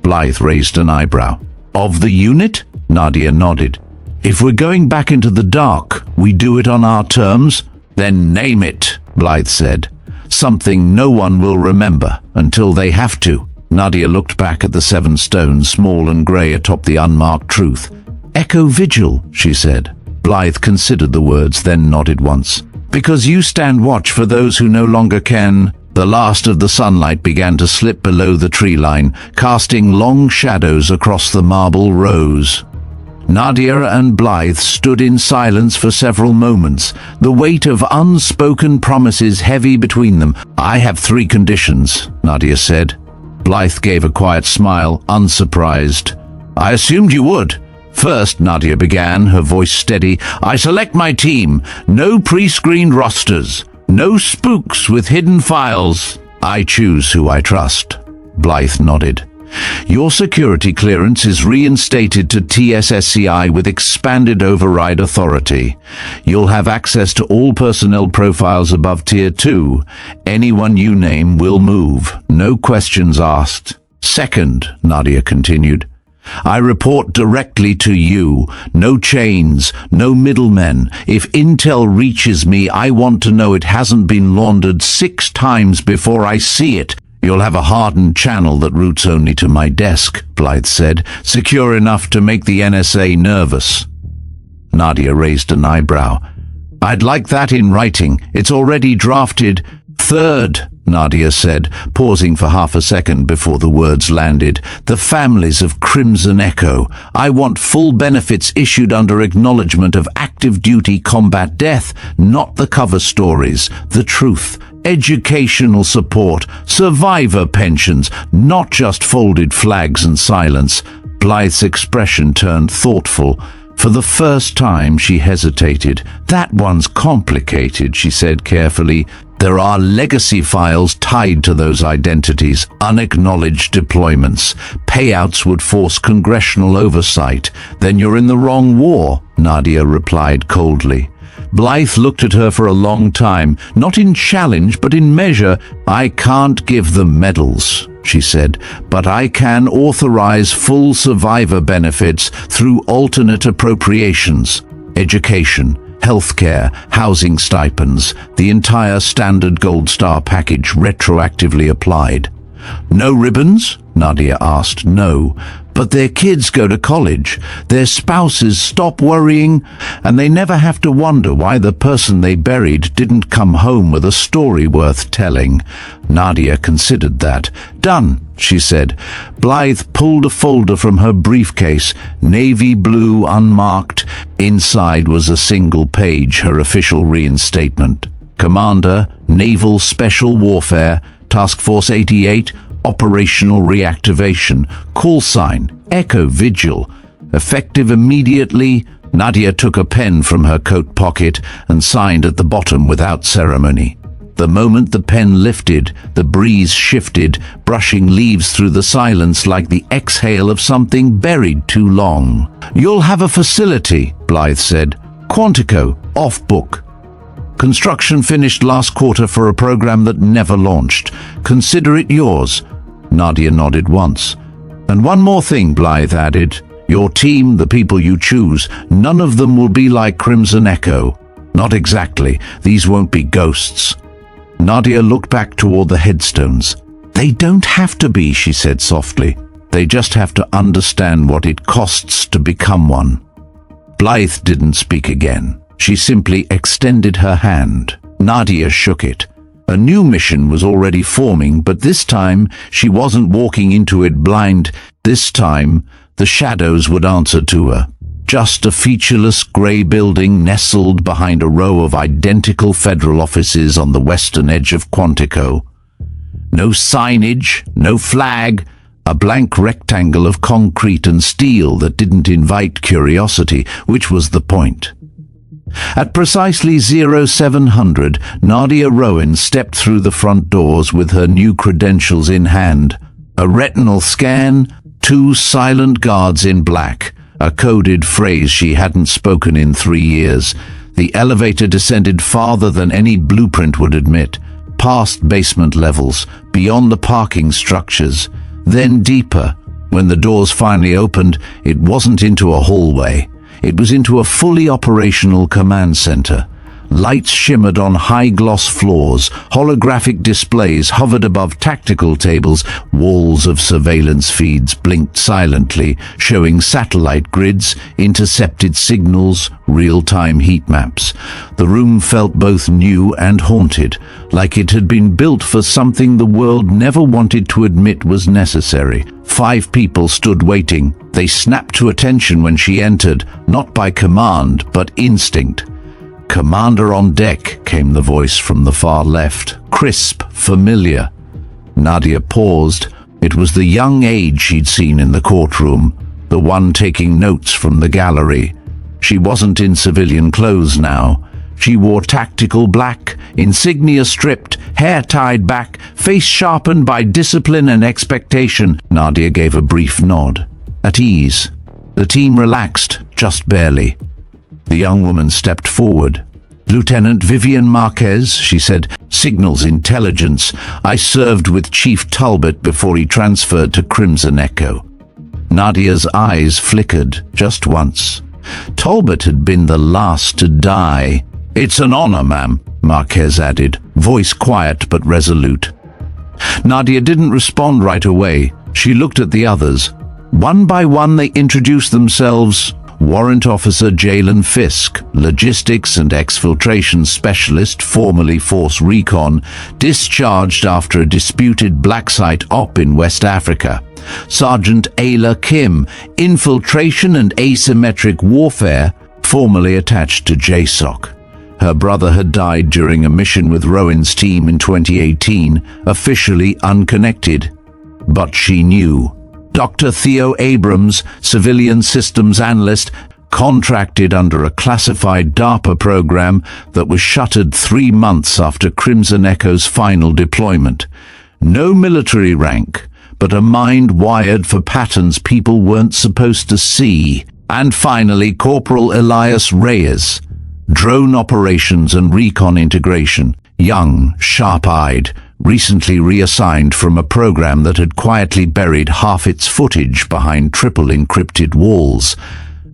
Blythe raised an eyebrow. "Of the unit?" Nadia nodded. "If we're going back into the dark, we do it on our terms?" "Then name it," Blythe said. "Something no one will remember until they have to." Nadia looked back at the 7 stones, small and grey atop the unmarked truth. "Echo Vigil," she said. Blythe considered the words, then nodded once. "Because you stand watch for those who no longer can." The last of the sunlight began to slip below the tree line, casting long shadows across the marble rows. Nadia and Blythe stood in silence for several moments, the weight of unspoken promises heavy between them. "I have 3 conditions," Nadia said. Blythe gave a quiet smile, unsurprised. "I assumed you would." "First," Nadia began, her voice steady, "I select my team. No pre-screened rosters. No spooks with hidden files. I choose who I trust." Blythe nodded. "Your security clearance is reinstated to TSSCI with expanded override authority. You'll have access to all personnel profiles above Tier 2. Anyone you name will move, no questions asked. Second," Nadia continued, "I report directly to you. No chains, no middlemen. If intel reaches me, I want to know it hasn't been laundered 6 times before I see it." "You'll have a hardened channel that routes only to my desk," Blythe said, "secure enough to make the NSA nervous." Nadia raised an eyebrow. "I'd like that in writing. It's already drafted." "Third," Nadia said, pausing for half a second before the words landed, "the families of Crimson Echo. I want full benefits issued under acknowledgement of active duty combat death, not the cover stories, the truth. Educational support, survivor pensions, not just folded flags and silence." Blythe's expression turned thoughtful. For the first time she hesitated. "That one's complicated," she said carefully. "There are legacy files tied to those identities, unacknowledged deployments. Payouts would force congressional oversight. Then you're in the wrong war," Nadia replied coldly. Blythe looked at her for a long time, not in challenge but in measure. "I can't give them medals," she said, "but I can authorize full survivor benefits through alternate appropriations. Education, healthcare, housing stipends, the entire standard Gold Star package retroactively applied." "No ribbons?" Nadia asked. "No. But their kids go to college, their spouses stop worrying, and they never have to wonder why the person they buried didn't come home with a story worth telling." Nadia considered that. "Done," she said. Blythe pulled a folder from her briefcase, navy blue, unmarked. Inside was a single page, her official reinstatement. "Commander, Naval Special Warfare, Task Force 88, Operational Reactivation, call sign, Echo Vigil. Effective immediately." Nadia took a pen from her coat pocket and signed at the bottom without ceremony. The moment the pen lifted, the breeze shifted, brushing leaves through the silence like the exhale of something buried too long. "You'll have a facility," Blythe said. "Quantico, off-book. Construction finished last quarter for a program that never launched. Consider it yours." Nadia nodded once. "And one more thing," Blythe added. "Your team, the people you choose, none of them will be like Crimson Echo. Not exactly. These won't be ghosts." Nadia looked back toward the headstones. "They don't have to be," she said softly. "They just have to understand what it costs to become one." Blythe didn't speak again. She simply extended her hand. Nadia shook it. A new mission was already forming, but this time she wasn't walking into it blind. This time, the shadows would answer to her. Just a featureless grey building nestled behind a row of identical federal offices on the western edge of Quantico. No signage, no flag, a blank rectangle of concrete and steel that didn't invite curiosity, which was the point. At precisely 0700, Nadia Rowen stepped through the front doors with her new credentials in hand. A retinal scan, 2 silent guards in black, a coded phrase she hadn't spoken in 3 years. The elevator descended farther than any blueprint would admit, past basement levels, beyond the parking structures, then deeper. When the doors finally opened, it wasn't into a hallway. It was into a fully operational command center. Lights shimmered on high-gloss floors, holographic displays hovered above tactical tables, walls of surveillance feeds blinked silently, showing satellite grids, intercepted signals, real-time heat maps. The room felt both new and haunted, like it had been built for something the world never wanted to admit was necessary. 5 people stood waiting. They snapped to attention when she entered, not by command, but instinct. "Commander on deck," came the voice from the far left, crisp, familiar. Nadia paused. It was the young age she'd seen in the courtroom, the one taking notes from the gallery. She wasn't in civilian clothes now. She wore tactical black, insignia stripped, hair tied back, face sharpened by discipline and expectation. Nadia gave a brief nod. At ease. The team relaxed, just barely. The young woman stepped forward. "Lieutenant Vivian Marquez," she said, "signals intelligence. I served with Chief Talbot before he transferred to Crimson Echo." Nadia's eyes flickered, just once. Talbot had been the last to die. "It's an honor, ma'am," Marquez added, voice quiet but resolute. Nadia didn't respond right away. She looked at the others. One by one they introduced themselves. Warrant Officer Jalen Fisk, Logistics and Exfiltration Specialist, formerly Force Recon, discharged after a disputed black site op in West Africa. Sergeant Ayla Kim, Infiltration and Asymmetric Warfare, formerly attached to JSOC. Her brother had died during a mission with Rowen's team in 2018, officially unconnected. But she knew. Dr. Theo Abrams, Civilian Systems Analyst, contracted under a classified DARPA program that was shuttered 3 months after Crimson Echo's final deployment. No military rank, but a mind wired for patterns people weren't supposed to see. And finally, Corporal Elias Reyes, Drone Operations and Recon Integration, young, sharp-eyed, recently reassigned from a program that had quietly buried half its footage behind triple encrypted walls.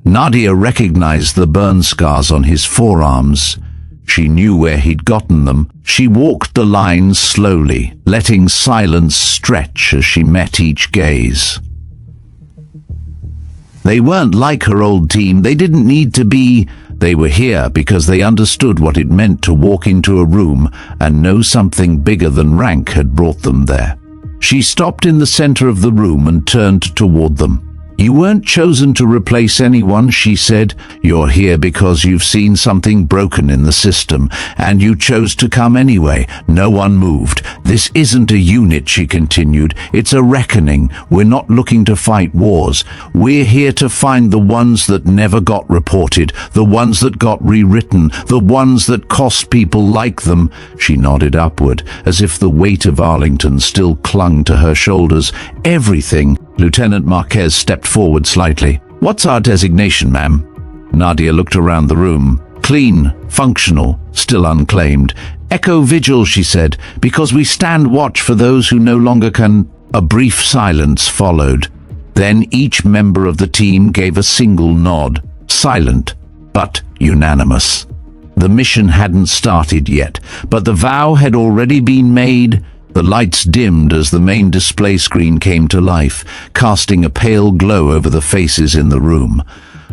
Nadia recognized the burn scars on his forearms. She knew where he'd gotten them. She walked the lines slowly, letting silence stretch as she met each gaze. They weren't like her old team. They didn't need to be. They were here because they understood what it meant to walk into a room and know something bigger than rank had brought them there. She stopped in the center of the room and turned toward them. "You weren't chosen to replace anyone," she said. "You're here because you've seen something broken in the system, and you chose to come anyway." No one moved. "This isn't a unit," she continued. "It's a reckoning. We're not looking to fight wars. We're here to find the ones that never got reported, the ones that got rewritten, the ones that cost people like them." She nodded upward, as if the weight of Arlington still clung to her shoulders. "Everything." Lieutenant Marquez stepped forward slightly. "What's our designation, ma'am?" Nadia looked around the room. "Clean, functional, still unclaimed. Echo Vigil," she said, "because we stand watch for those who no longer can." A brief silence followed. Then each member of the team gave a single nod, silent, but unanimous. The mission hadn't started yet, but the vow had already been made. The lights dimmed as the main display screen came to life, casting a pale glow over the faces in the room.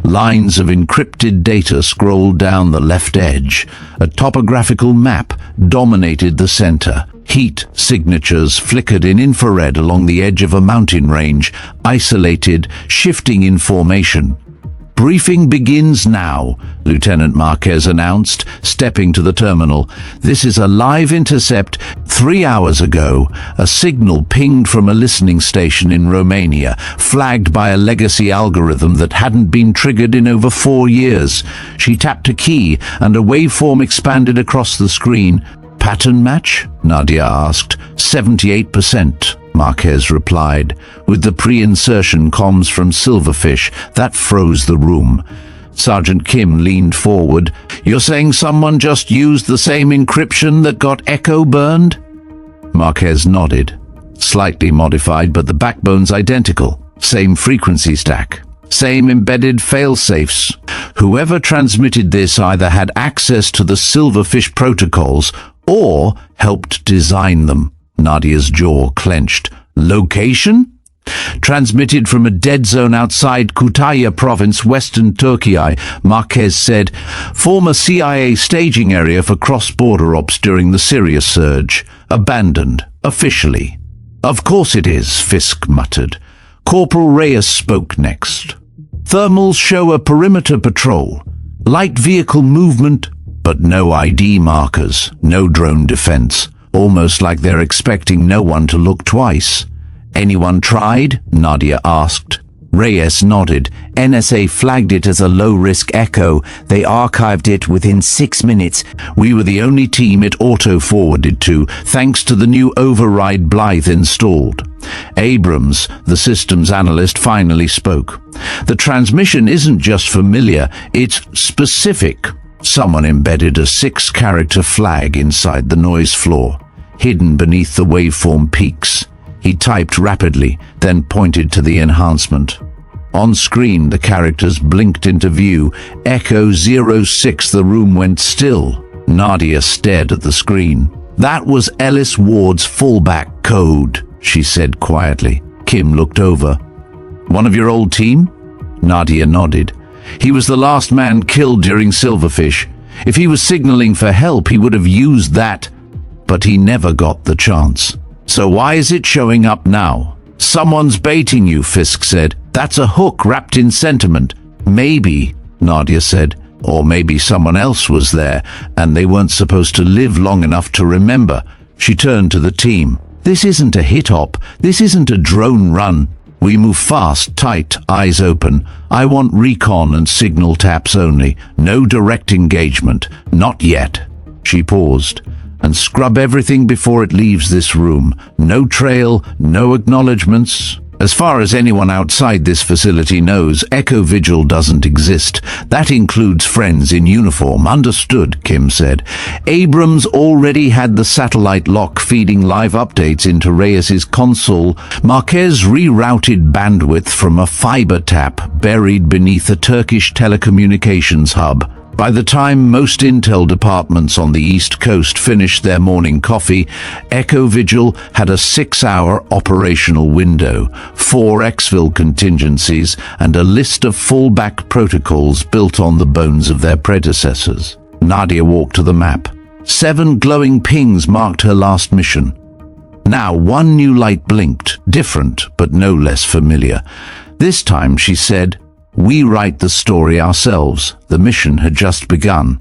Lines of encrypted data scrolled down the left edge. A topographical map dominated the center. Heat signatures flickered in infrared along the edge of a mountain range, isolated, shifting in formation. "Briefing begins now," Lieutenant Marquez announced, stepping to the terminal. "This is a live intercept. 3 hours ago, a signal pinged from a listening station in Romania, flagged by a legacy algorithm that hadn't been triggered in over 4 years. She tapped a key, and a waveform expanded across the screen. "Pattern match?" Nadia asked. 78%. Marquez replied. With the pre-insertion comms from Silverfish, that froze the room. Sergeant Kim leaned forward. "You're saying someone just used the same encryption that got Echo burned?" Marquez nodded. "Slightly modified, but the backbone's identical. Same frequency stack. Same embedded fail-safes. Whoever transmitted this either had access to the Silverfish protocols or helped design them." Nadia's jaw clenched. "Location?" "Transmitted from a dead zone outside Kütahya province, western Turkey," Marquez said. "Former CIA staging area for cross-border ops during the Syria surge. Abandoned, officially." "Of course it is," Fisk muttered. Corporal Reyes spoke next. Thermals show a perimeter patrol. Light vehicle movement, but no ID markers, no drone defense. Almost like they're expecting no one to look twice. Anyone tried? Nadia asked. Reyes nodded. NSA flagged it as a low-risk echo. They archived it within 6 minutes. We were the only team it auto-forwarded to, thanks to the new override Blythe installed. Abrams, the systems analyst, finally spoke. The transmission isn't just familiar, it's specific. Someone embedded a 6-character flag inside the noise floor, hidden beneath the waveform peaks. He typed rapidly, then pointed to the enhancement. On screen, the characters blinked into view. Echo 06, the room went still. Nadia stared at the screen. That was Ellis Ward's fallback code, she said quietly. Kim looked over. One of your old team? Nadia nodded. He was the last man killed during Silverfish. If he was signaling for help, he would have used that, but he never got the chance. So why is it showing up now? Someone's baiting you, Fisk said. That's a hook wrapped in sentiment. Maybe, Nadia said, or maybe someone else was there, and they weren't supposed to live long enough to remember. She turned to the team. This isn't a hit-op. This isn't a drone run. We move fast, tight, eyes open. I want recon and signal taps only. No direct engagement. Not yet. She paused. And scrub everything before it leaves this room. No trail, no acknowledgements. As far as anyone outside this facility knows, Echo Vigil doesn't exist. That includes friends in uniform. Understood, Kim said. Abrams already had the satellite lock feeding live updates into Reyes's console. Marquez rerouted bandwidth from a fiber tap buried beneath a Turkish telecommunications hub. By the time most intel departments on the East Coast finished their morning coffee, Echo Vigil had a 6-hour operational window, 4 exfil contingencies, and a list of fallback protocols built on the bones of their predecessors. Nadia walked to the map. 7 glowing pings marked her last mission. Now 1 new light blinked, different but no less familiar. This time, she said, "We write the story ourselves. The mission had just begun."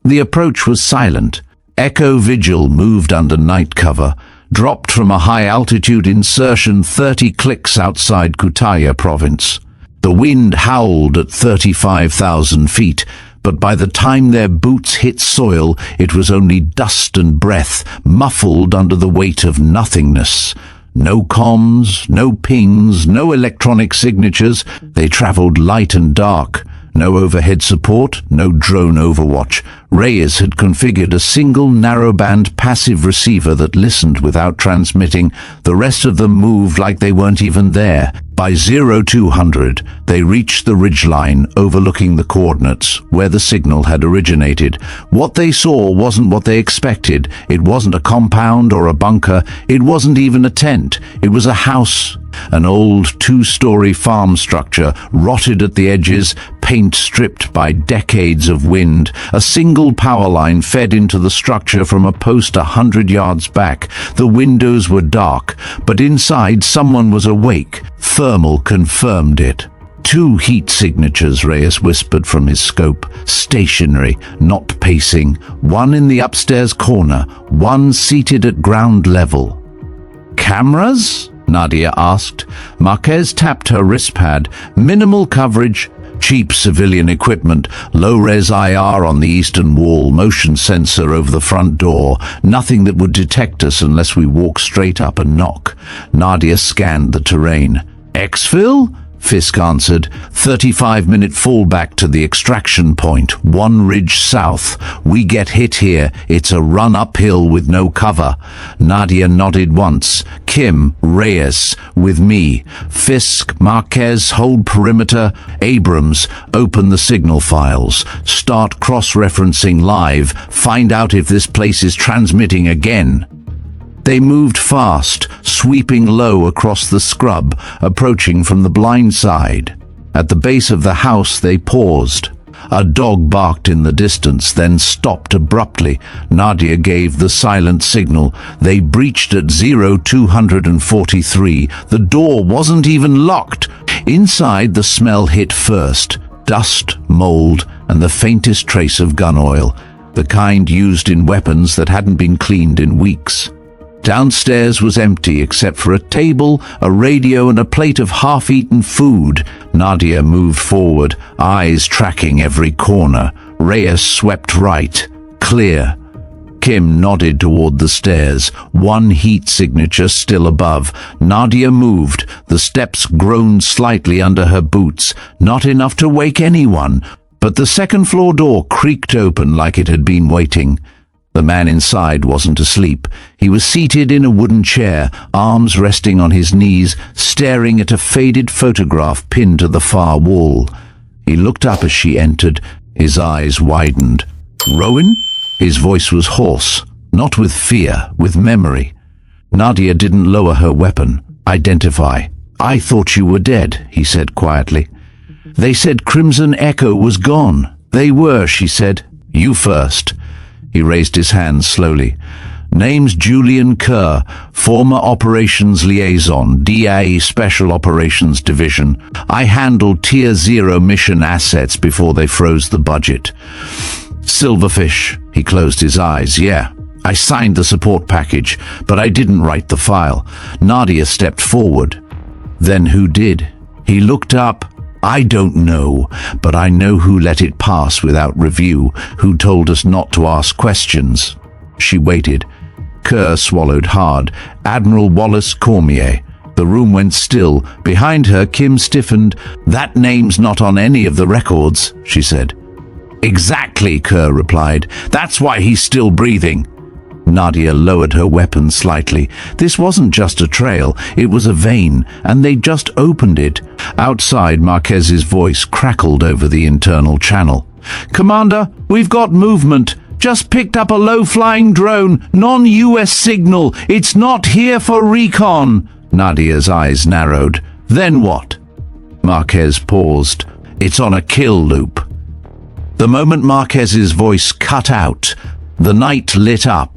The approach was silent. Echo Vigil moved under night cover, dropped from a high-altitude insertion 30 clicks outside Kütahya province. The wind howled at 35,000 feet, but by the time their boots hit soil, it was only dust and breath, muffled under the weight of nothingness. No comms, no pings, no electronic signatures. They traveled light and dark. No overhead support, no drone overwatch. Reyes had configured a single narrowband passive receiver that listened without transmitting. The rest of them moved like they weren't even there. By 0200, they reached the ridgeline overlooking the coordinates where the signal had originated. What they saw wasn't what they expected. It wasn't a compound or a bunker. It wasn't even a tent. It was a house. An old 2-story farm structure, rotted at the edges, paint stripped by decades of wind. A single power line fed into the structure from a post 100 yards back. The windows were dark, but inside someone was awake. Thermal confirmed it. 2 heat signatures, Reyes whispered from his scope. Stationary, not pacing. 1 in the upstairs corner, 1 seated at ground level. Cameras? Nadia asked. Marquez tapped her wristpad. Minimal coverage, cheap civilian equipment, low-res IR on the eastern wall, motion sensor over the front door. Nothing that would detect us unless we walk straight up and knock. Nadia scanned the terrain. Exfil? Fisk answered. 35-minute fallback to the extraction point, 1 ridge south. We get hit here. It's a run uphill with no cover. Nadia nodded once. Kim, Reyes, with me. Fisk, Marquez, hold perimeter. Abrams, open the signal files. Start cross-referencing live. Find out if this place is transmitting again. They moved fast, sweeping low across the scrub, approaching from the blind side. At the base of the house, they paused. A dog barked in the distance, then stopped abruptly. Nadia gave the silent signal. They breached at 0243. The door wasn't even locked. Inside, the smell hit first. Dust, mold, and the faintest trace of gun oil. The kind used in weapons that hadn't been cleaned in weeks. Downstairs was empty except for a table, a radio, and a plate of half-eaten food. Nadia moved forward, eyes tracking every corner. Reyes swept right. Clear. Kim nodded toward the stairs, one heat signature still above. Nadia moved. The steps groaned slightly under her boots, not enough to wake anyone, but the second-floor door creaked open like it had been waiting. The man inside wasn't asleep. He was seated in a wooden chair, arms resting on his knees, staring at a faded photograph pinned to the far wall. He looked up as she entered. His eyes widened. "Rowen?" His voice was hoarse, not with fear, with memory. Nadia didn't lower her weapon. "Identify." "I thought you were dead," he said quietly. "They said Crimson Echo was gone." "They were," she said. "You first." He raised his hand slowly. "Name's Julian Kerr, former Operations Liaison, DIE Special Operations Division. I handled Tier 0 mission assets before they froze the budget." "Silverfish." He closed his eyes. "Yeah, I signed the support package, but I didn't write the file." Nadia stepped forward. "Then who did?" He looked up. "I don't know, but I know who let it pass without review, who told us not to ask questions." She waited. Kerr swallowed hard. "Admiral Wallace Cormier." The room went still. Behind her, Kim stiffened. "That name's not on any of the records," she said. "Exactly," Kerr replied. "That's why he's still breathing." Nadia lowered her weapon slightly. This wasn't just a trail, it was a vein, and they'd just opened it. Outside, Marquez's voice crackled over the internal channel. "Commander, we've got movement. Just picked up a low-flying drone, non-US signal. It's not here for recon." Nadia's eyes narrowed. "Then what?" Marquez paused. "It's on a kill loop." The moment Marquez's voice cut out, the night lit up.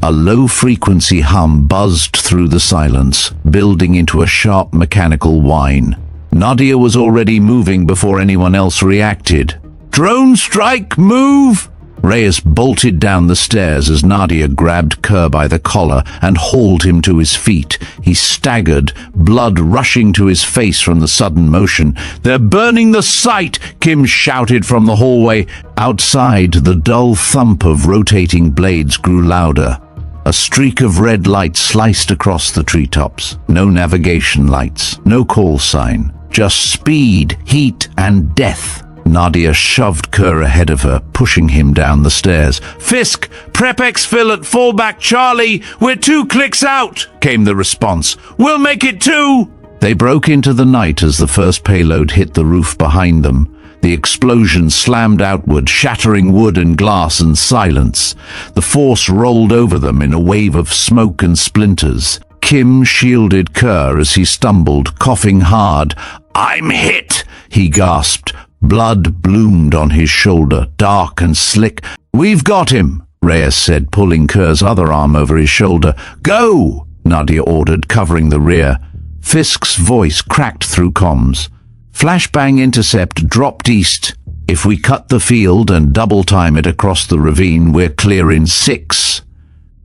A low-frequency hum buzzed through the silence, building into a sharp mechanical whine. Nadia was already moving before anyone else reacted. "Drone strike, move!" Reyes bolted down the stairs as Nadia grabbed Kerr by the collar and hauled him to his feet. He staggered, blood rushing to his face from the sudden motion. "They're burning the site!" Kim shouted from the hallway. Outside, the dull thump of rotating blades grew louder. A streak of red light sliced across the treetops. No navigation lights, no call sign. Just speed, heat, and death. Nadia shoved Kerr ahead of her, pushing him down the stairs. "Fisk, prep exfil at fallback Charlie. We're 2 clicks out," came the response. "We'll make it 2." They broke into the night as the first payload hit the roof behind them. The explosion slammed outward, shattering wood and glass and silence. The force rolled over them in a wave of smoke and splinters. Kim shielded Kerr as he stumbled, coughing hard. "I'm hit," he gasped. Blood bloomed on his shoulder, dark and slick. "We've got him," Reyes said, pulling Kerr's other arm over his shoulder. "Go!" Nadia ordered, covering the rear. Fisk's voice cracked through comms. "Flashbang intercept dropped east. If we cut the field and double-time it across the ravine, we're clear in 6.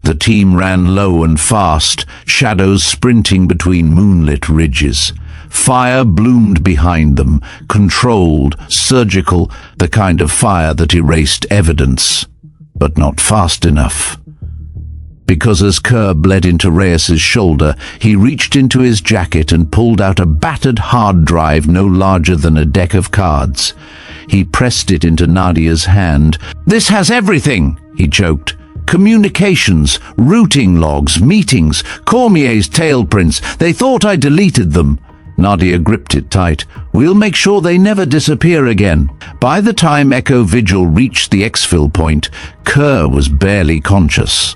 The team ran low and fast, shadows sprinting between moonlit ridges. Fire bloomed behind them, controlled, surgical, the kind of fire that erased evidence, but not fast enough. Because as Kerr bled into Reyes's shoulder, he reached into his jacket and pulled out a battered hard drive no larger than a deck of cards. He pressed it into Nadia's hand. "This has everything," he choked. "Communications, routing logs, meetings, Cormier's tail prints. They thought I deleted them." Nadia gripped it tight. "We'll make sure they never disappear again." By the time Echo Vigil reached the exfil point, Kerr was barely conscious.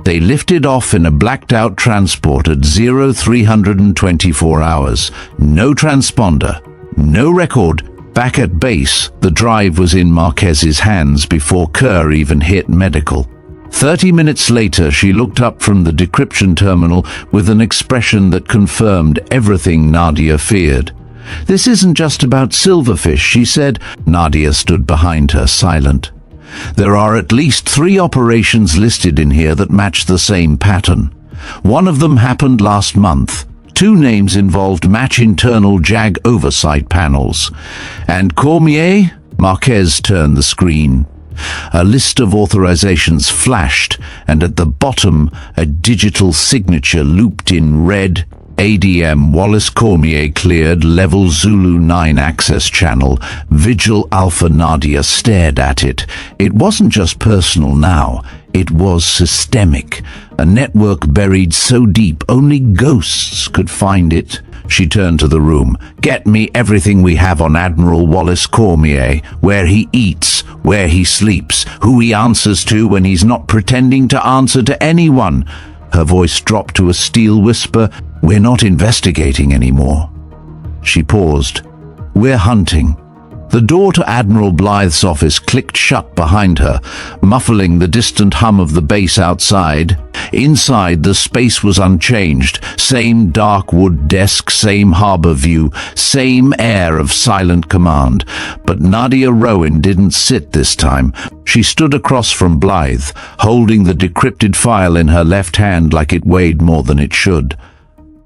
They lifted off in a blacked-out transport at 0324 hours. No transponder, no record, Back at base, the drive was in Marquez's hands before Kerr even hit medical. 30 minutes later, she looked up from the decryption terminal with an expression that confirmed everything Nadia feared. "This isn't just about silverfish," she said. Nadia stood behind her, silent. "There are at least 3 operations listed in here that match the same pattern. One of them happened last month. 2 names involved match internal JAG oversight panels. And Cormier?" Marquez turned the screen. A list of authorizations flashed, and at the bottom, a digital signature looped in red. ADM Wallace Cormier cleared level Zulu 9 access channel. Vigil Alpha. Nadia stared at it. It wasn't just personal now. It was systemic. A network buried so deep only ghosts could find it. She turned to the room. "Get me everything we have on Admiral Wallace Cormier. Where he eats, where he sleeps, who he answers to when he's not pretending to answer to anyone." Her voice dropped to a steel whisper. "We're not investigating anymore." She paused. "We're hunting." The door to Admiral Blythe's office clicked shut behind her, muffling the distant hum of the base outside. Inside, the space was unchanged. Same dark wood desk, same harbor view, same air of silent command. But Nadia Rowen didn't sit this time. She stood across from Blythe, holding the decrypted file in her left hand like it weighed more than it should.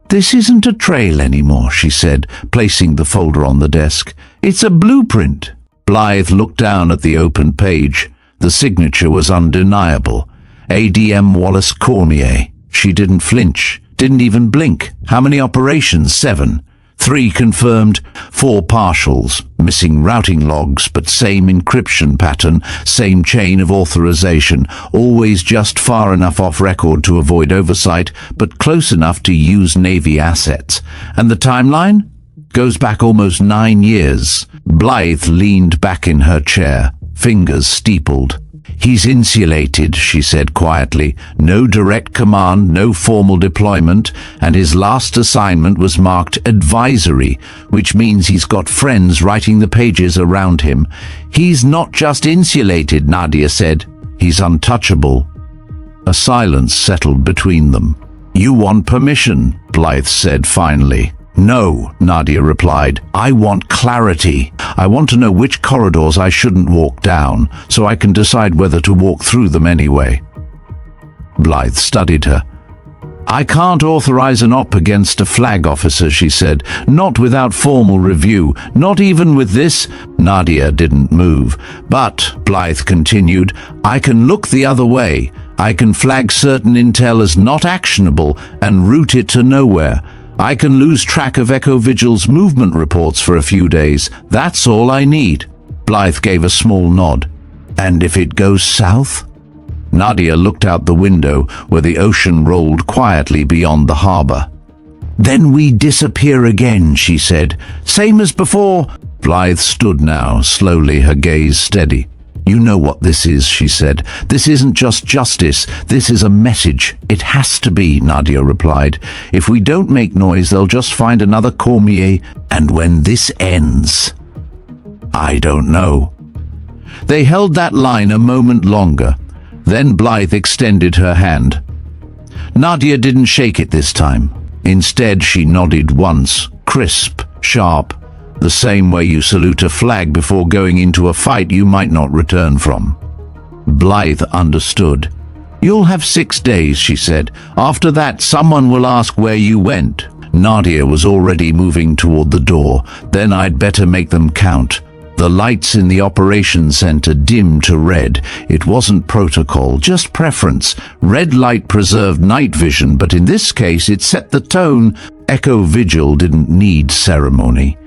"This isn't a trail anymore," she said, placing the folder on the desk. "It's a blueprint." Blythe looked down at the open page. The signature was undeniable. ADM Wallace Cormier. She didn't flinch, didn't even blink. How many operations? 7. 3 confirmed, 4 partials, missing routing logs, but same encryption pattern, same chain of authorization, always just far enough off record to avoid oversight, but close enough to use Navy assets. And the timeline? Goes back almost 9 years. Blythe leaned back in her chair, fingers steepled. "He's insulated," she said quietly. "No direct command, no formal deployment, and his last assignment was marked advisory, which means he's got friends writing the pages around him." "He's not just insulated," Nadia said. "He's untouchable." A silence settled between them. "You want permission," Blythe said finally. "No," Nadia replied. "I want clarity. I want to know which corridors I shouldn't walk down, so I can decide whether to walk through them anyway." Blythe studied her. "I can't authorize an op against a flag officer," she said. "Not without formal review. Not even with this." Nadia didn't move. "But," Blythe continued, "I can look the other way. I can flag certain intel as not actionable and route it to nowhere. I can lose track of Echo Vigil's movement reports for a few days. That's all I need." Blythe gave a small nod. "And if it goes south?" Nadia looked out the window where the ocean rolled quietly beyond the harbor. "Then we disappear again," she said. "Same as before." Blythe stood now, slowly, her gaze steady. "You know what this is," she said. "This isn't just justice. This is a message. It has to be," Nadia replied. "If we don't make noise, they'll just find another Cormier. And when this ends, I don't know." They held that line a moment longer. Then Blythe extended her hand. Nadia didn't shake it this time. Instead, she nodded once, crisp, sharp, the same way you salute a flag before going into a fight you might not return from. Blythe understood. "You'll have 6 days," she said. "After that, someone will ask where you went." Nadia was already moving toward the door. "Then I'd better make them count." The lights in the operations center dimmed to red. It wasn't protocol, just preference. Red light preserved night vision, but in this case it set the tone. Echo Vigil didn't need ceremony.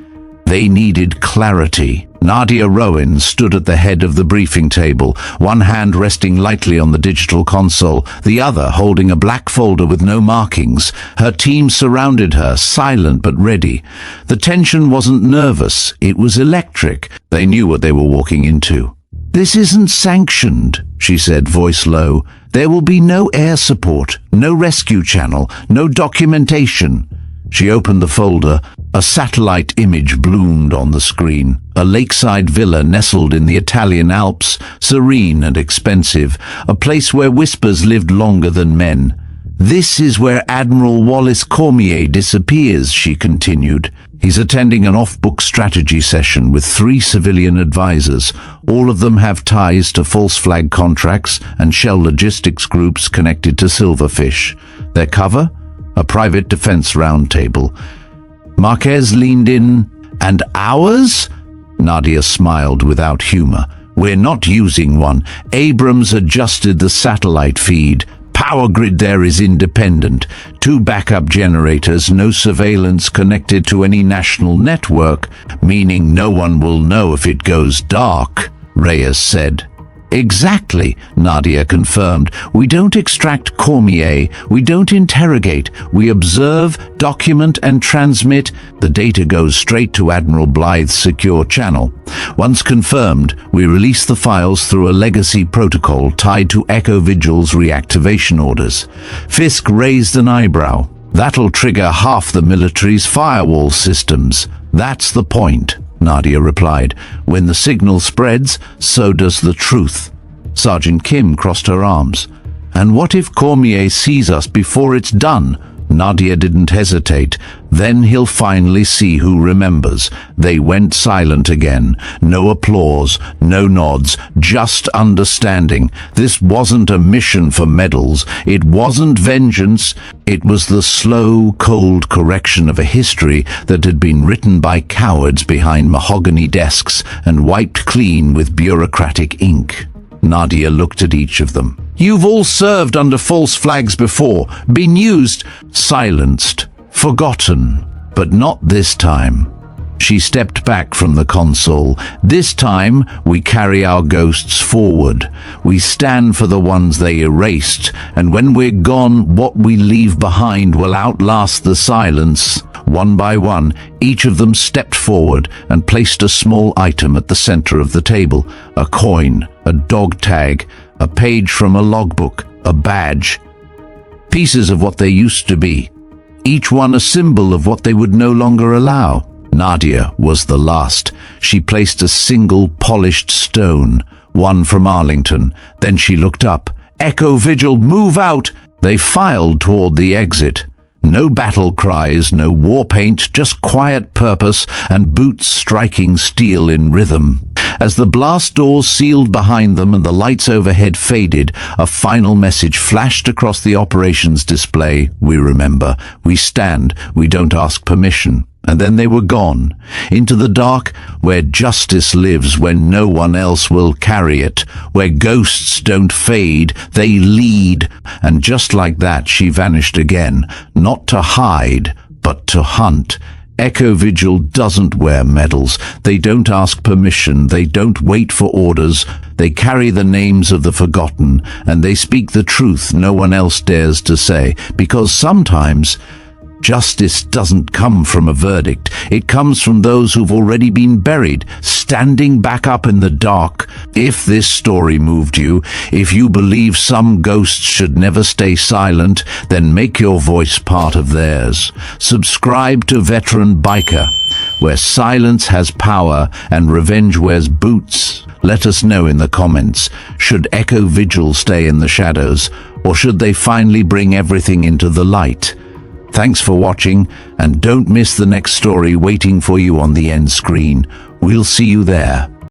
They needed clarity. Nadia Rowen stood at the head of the briefing table, one hand resting lightly on the digital console, the other holding a black folder with no markings. Her team surrounded her, silent but ready. The tension wasn't nervous, it was electric. They knew what they were walking into. "This isn't sanctioned," she said, voice low. "There will be no air support, no rescue channel, no documentation. She opened the folder. A satellite image bloomed on the screen. A lakeside villa nestled in the Italian Alps, serene and expensive, a place where whispers lived longer than men. "This is where Admiral Wallace Cormier disappears," she continued. "He's attending an off-book strategy session with 3 civilian advisors. All of them have ties to false flag contracts and shell logistics groups connected to Silverfish. Their cover? A private defense roundtable." Marquez leaned in. "And ours?" Nadia smiled without humor. "We're not using one. Abrams adjusted the satellite feed. Power grid there is independent. 2 backup generators, no surveillance connected to any national network, meaning no one will know if it goes dark," Reyes said. "Exactly," Nadia confirmed. "We don't extract Cormier, we don't interrogate, we observe, document and transmit. The data goes straight to Admiral Blythe's secure channel. Once confirmed, we release the files through a legacy protocol tied to Echo Vigil's reactivation orders." Fisk raised an eyebrow. "That'll trigger half the military's firewall systems." "That's the point," Nadia replied. "When the signal spreads, so does the truth." Sergeant Kim crossed her arms. "And what if Cormier sees us before it's done?" Nadia didn't hesitate. "Then he'll finally see who remembers." They went silent again. No applause, no nods, just understanding. This wasn't a mission for medals. It wasn't vengeance. It was the slow, cold correction of a history that had been written by cowards behind mahogany desks and wiped clean with bureaucratic ink. Nadia looked at each of them. "You've all served under false flags before, been used, silenced, forgotten, but not this time." She stepped back from the console. "This time, we carry our ghosts forward. We stand for the ones they erased, and when we're gone, what we leave behind will outlast the silence." One by one, each of them stepped forward and placed a small item at the center of the table. A coin, a dog tag, a page from a logbook, a badge. Pieces of what they used to be. Each one a symbol of what they would no longer allow. Nadia was the last. She placed a single polished stone, one from Arlington. Then she looked up. "Echo Vigil, move out!" They filed toward the exit. No battle cries, no war paint, just quiet purpose and boots striking steel in rhythm. As the blast doors sealed behind them and the lights overhead faded, a final message flashed across the operations display. "We remember. We stand. We don't ask permission." And then they were gone, into the dark, where justice lives when no one else will carry it, where ghosts don't fade, they lead. And just like that, she vanished again, not to hide, but to hunt. Echo Vigil doesn't wear medals. They don't ask permission. They don't wait for orders. They carry the names of the forgotten, and they speak the truth no one else dares to say, because sometimes justice doesn't come from a verdict. It comes from those who've already been buried, standing back up in the dark. If this story moved you, if you believe some ghosts should never stay silent, then make your voice part of theirs. Subscribe to Veteran Biker, where silence has power and revenge wears boots. Let us know in the comments. Should Echo Vigil stay in the shadows, or should they finally bring everything into the light? Thanks for watching, and don't miss the next story waiting for you on the end screen. We'll see you there.